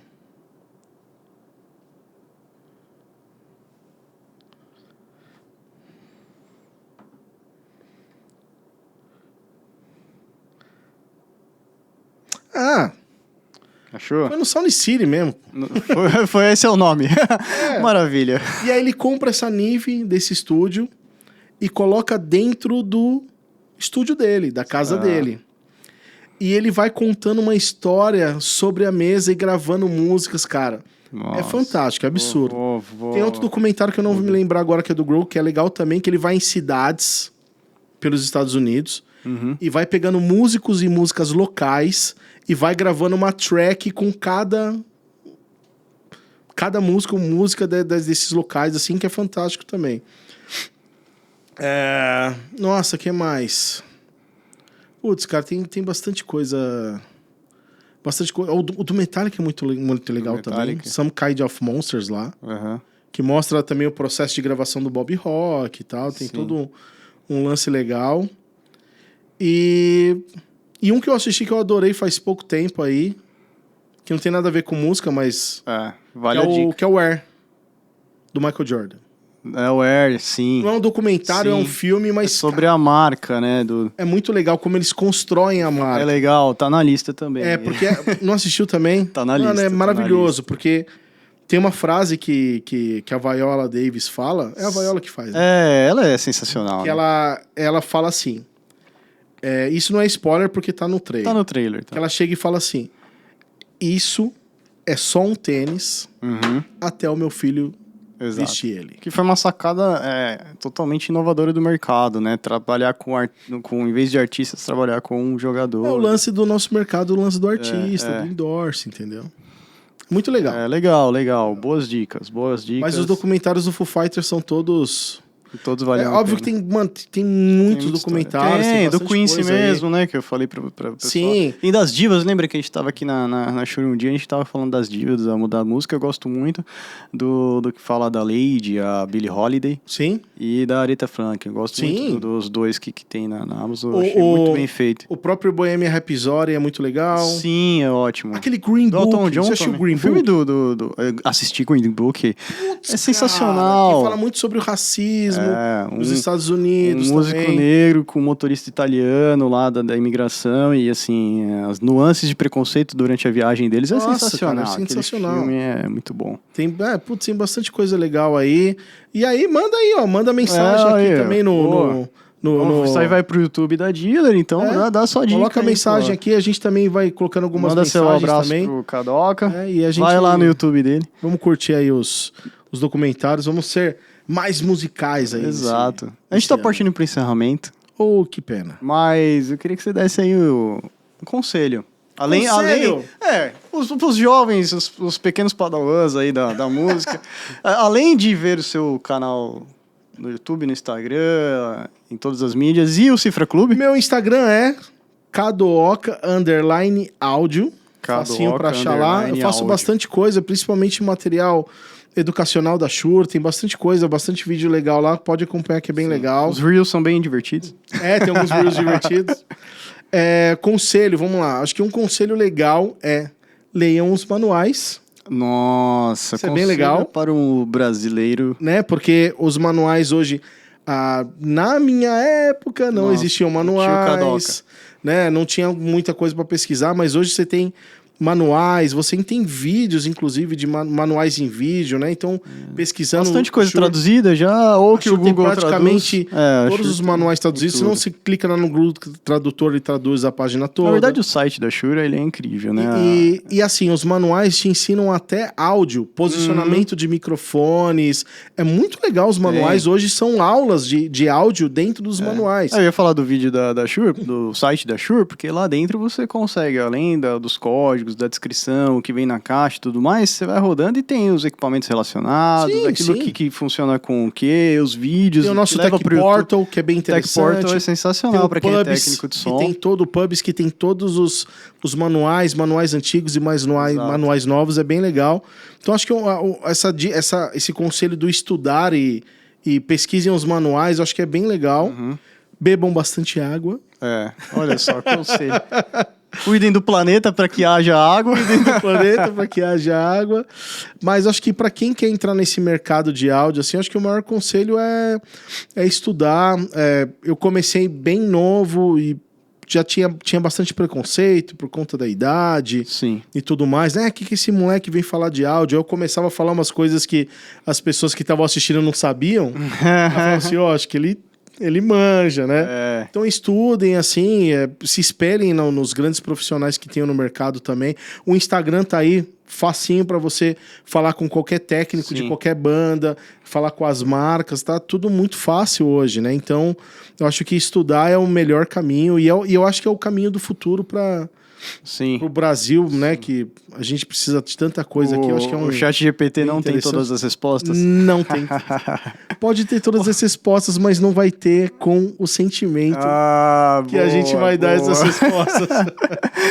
Achou? Foi no Sound City mesmo. Foi esse é o nome. Maravilha. E aí ele compra essa Neve desse estúdio e coloca dentro do estúdio dele, da casa dele. E ele vai contando uma história sobre a mesa e gravando músicas, cara. Nossa. É fantástico, é absurdo. Vou. Tem outro documentário que eu não vou me lembrar agora, que é do Grohl, que é legal também, que ele vai em cidades pelos Estados Unidos e vai pegando músicos e músicas locais e vai gravando uma track com cada música desses locais, assim, que é fantástico também. Nossa, o que mais? Putz, cara, tem bastante coisa... Bastante coisa. O do Metallica é muito legal também. Some Kind of Monsters lá. Que mostra também o processo de gravação do Bob Rock e tal. Tem todo um lance legal. E um que eu assisti que eu adorei faz pouco tempo aí, que não tem nada a ver com música, mas... vale a dica. Que é o Air, do Michael Jordan. É o Air, sim. Não é um documentário, é um filme, mas... É sobre a marca, né? É muito legal como eles constroem a marca. É legal, tá na lista também. Porque... Não assistiu também? Tá na lista. Mano, é maravilhoso, porque tem uma frase que a Viola Davis fala... É a Viola que faz, né? Ela é sensacional. Que ela fala assim... isso não é spoiler porque tá no trailer. Tá no trailer. Tá. Que ela chega e fala assim... Isso é só um tênis até o meu filho vestir ele. Que foi uma sacada totalmente inovadora do mercado, né? Trabalhar em vez de artistas, trabalhar com um jogador. É o lance do nosso mercado, o lance do artista, do endorse, entendeu? Muito legal. Legal. Boas dicas. Mas os documentários do Foo Fighters são todos valem óbvio que tem muitos documentários. Tem do Quincy mesmo, né? Que eu falei pra pessoal. Sim. Tem das divas, lembra que a gente tava aqui na Shure um dia, a gente tava falando das divas, da música, eu gosto muito do que fala da Lady, a Billie Holiday. Sim. E da Aretha Franklin. Eu gosto muito dos dois que tem na Amazon. Eu achei muito bem feito. O próprio Bohemian Rhapsody é muito legal. Sim, é ótimo. Aquele Green Book. Elton John, você assistiu o Green Book? O filme assisti Green Book. Putz, sensacional. Cara, que fala muito sobre o racismo nos Estados Unidos. Um músico negro com um motorista italiano lá da imigração e assim, as nuances de preconceito durante a viagem deles sensacional. Cara, é sensacional. Aquele filme é muito bom. Tem bastante coisa legal aí. E aí, manda mensagem aqui também no Isso aí vai pro YouTube da Dealer, então dá sua dica. Coloca a mensagem aqui, a gente também vai colocando algumas mensagens também. Manda seu abraço pro Cadoca. E a gente vai lá no YouTube dele. Vamos curtir aí os documentários, vamos ser mais musicais aí. Exato. A gente tá partindo pro encerramento. Que pena. Mas eu queria que você desse aí o conselho. Além os jovens, os pequenos padawans aí da música, além de ver o seu canal no YouTube, no Instagram, em todas as mídias, e o Cifra Clube. Meu Instagram é Cadooca_áudio. Facinho pra achar lá. Eu faço bastante coisa, principalmente material educacional da Shure. Tem bastante coisa, bastante vídeo legal lá. Pode acompanhar que é bem legal. Os Reels são bem divertidos. Tem alguns Reels divertidos. Conselho, vamos lá. Acho que um conselho legal é leiam os manuais. Nossa, isso é bem legal para o brasileiro, né? Porque os manuais hoje, na minha época não existiam manuais, né? Não tinha muita coisa para pesquisar, mas hoje você tem manuais, você tem vídeos, inclusive, de manuais em vídeo, né? Então, pesquisando... Bastante coisa traduzida já, ou que o Google praticamente todos os manuais traduzidos, senão você clica lá no Google Tradutor e traduz a página toda. Na verdade, o site da Shure, ele é incrível, né? E assim, os manuais te ensinam até áudio, posicionamento de microfones. É muito legal os manuais. Hoje são aulas de áudio dentro dos manuais. Eu ia falar do vídeo da Shure, do site da Shure, porque lá dentro você consegue, além dos códigos, da descrição, o que vem na caixa e tudo mais, você vai rodando e tem os equipamentos relacionados, aquilo que funciona com o que, os vídeos. Tem o nosso Tech Portal, que é bem interessante. Tech Portal é sensacional para quem é técnico de som. E tem todo o Pubs, que tem todos os manuais antigos e manuais novos, é bem legal. Então acho que esse conselho do estudar e pesquisem os manuais, acho que é bem legal. Bebam bastante água. Olha só, conselho. Cuidem do planeta para que haja água. Mas acho que para quem quer entrar nesse mercado de áudio, assim, acho que o maior conselho é estudar. Eu comecei bem novo e já tinha bastante preconceito por conta da idade. Sim. E tudo mais. O que esse moleque vem falar de áudio? Eu começava a falar umas coisas que as pessoas que estavam assistindo não sabiam. Eu falava assim, acho que ele Ele manja, né? É. Então estudem, assim, se espelhem nos grandes profissionais que tem no mercado também. O Instagram tá aí, facinho para você falar com qualquer técnico de qualquer banda, falar com as marcas, tá tudo muito fácil hoje, né? Então, eu acho que estudar é o melhor caminho e eu acho que é o caminho do futuro para o Brasil, né? Que a gente precisa de tanta coisa aqui. Eu acho que o chat GPT não tem todas as respostas? Não tem. Pode ter todas as respostas, mas não vai ter com o sentimento que a gente vai dar essas respostas.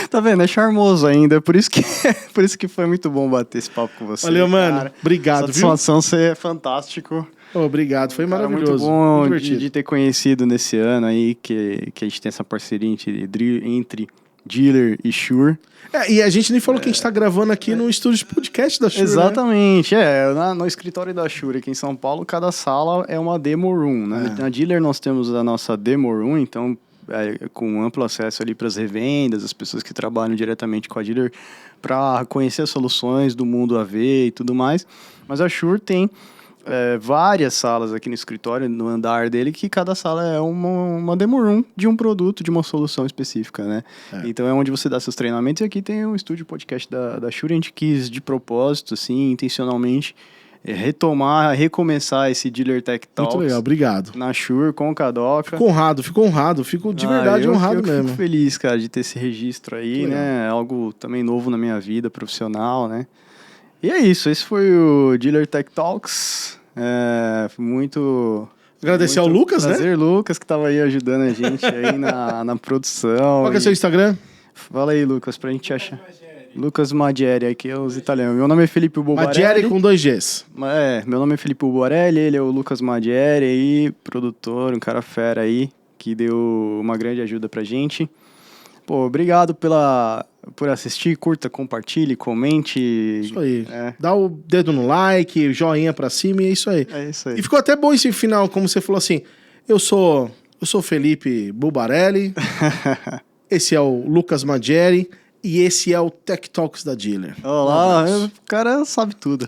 Tá vendo? É charmoso ainda. Por isso que foi muito bom bater esse papo com você. Valeu, mano. Cara. Obrigado, Satisfação, você é fantástico. Obrigado, foi maravilhoso. Muito bom de ter conhecido nesse ano aí, que a gente tem essa parceria entre Dealer e Shure. E a gente nem falou que a gente tá gravando aqui no estúdio de podcast da Shure. Exatamente, né? No escritório da Shure aqui em São Paulo, cada sala é uma demo room, né? Na Dealer nós temos a nossa demo room, então com amplo acesso ali para as revendas, as pessoas que trabalham diretamente com a Dealer para conhecer as soluções do mundo AV e tudo mais. Mas a Shure tem várias salas aqui no escritório, no andar dele, que cada sala é uma demo room de um produto, de uma solução específica, né? Então é onde você dá seus treinamentos. E aqui tem um estúdio podcast da Shure. A gente quis, de propósito, assim, intencionalmente, recomeçar esse Dealer Tech Talks. Muito legal, obrigado. Na Shure, com o Kadoka. Fico honrado, fico de verdade honrado mesmo. Eu fico feliz, cara, de ter esse registro aí, né? Algo também novo na minha vida profissional, né? E é isso, esse foi o Dealer Tech Talks. Muito... Agradecer ao Lucas, prazer, né? Lucas, que estava aí ajudando a gente aí na produção. Qual que é o seu Instagram? Fala aí, Lucas, pra gente achar. Lucas Maggieri, aqui é os italianos. Meu nome é Felipe Bulbarelli. Maggieri com 2 Gs. Meu nome é Felipe Bulbarelli, ele é o Lucas Maggieri aí, produtor, um cara fera aí, que deu uma grande ajuda pra gente. Pô, obrigado por assistir, curta, compartilhe, comente. Isso aí. Dá o dedo no like, joinha pra cima e é isso aí. É isso aí. E ficou até bom esse final, como você falou assim, eu sou Felipe Bulbarelli, esse é o Lucas Maggieri e esse é o Tech Talks da Dealer. Olá, o cara sabe tudo.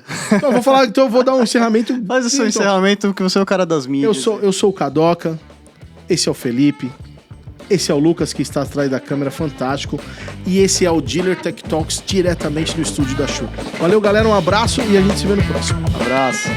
Então eu vou dar um encerramento. Faz o seu encerramento, porque você é o cara das mídias. Eu sou o Kadoka, esse é o Felipe. Esse é o Lucas, que está atrás da câmera, fantástico. E esse é o Dealer Tech Talks, diretamente do estúdio da Shure. Valeu, galera, um abraço e a gente se vê no próximo. Abraço.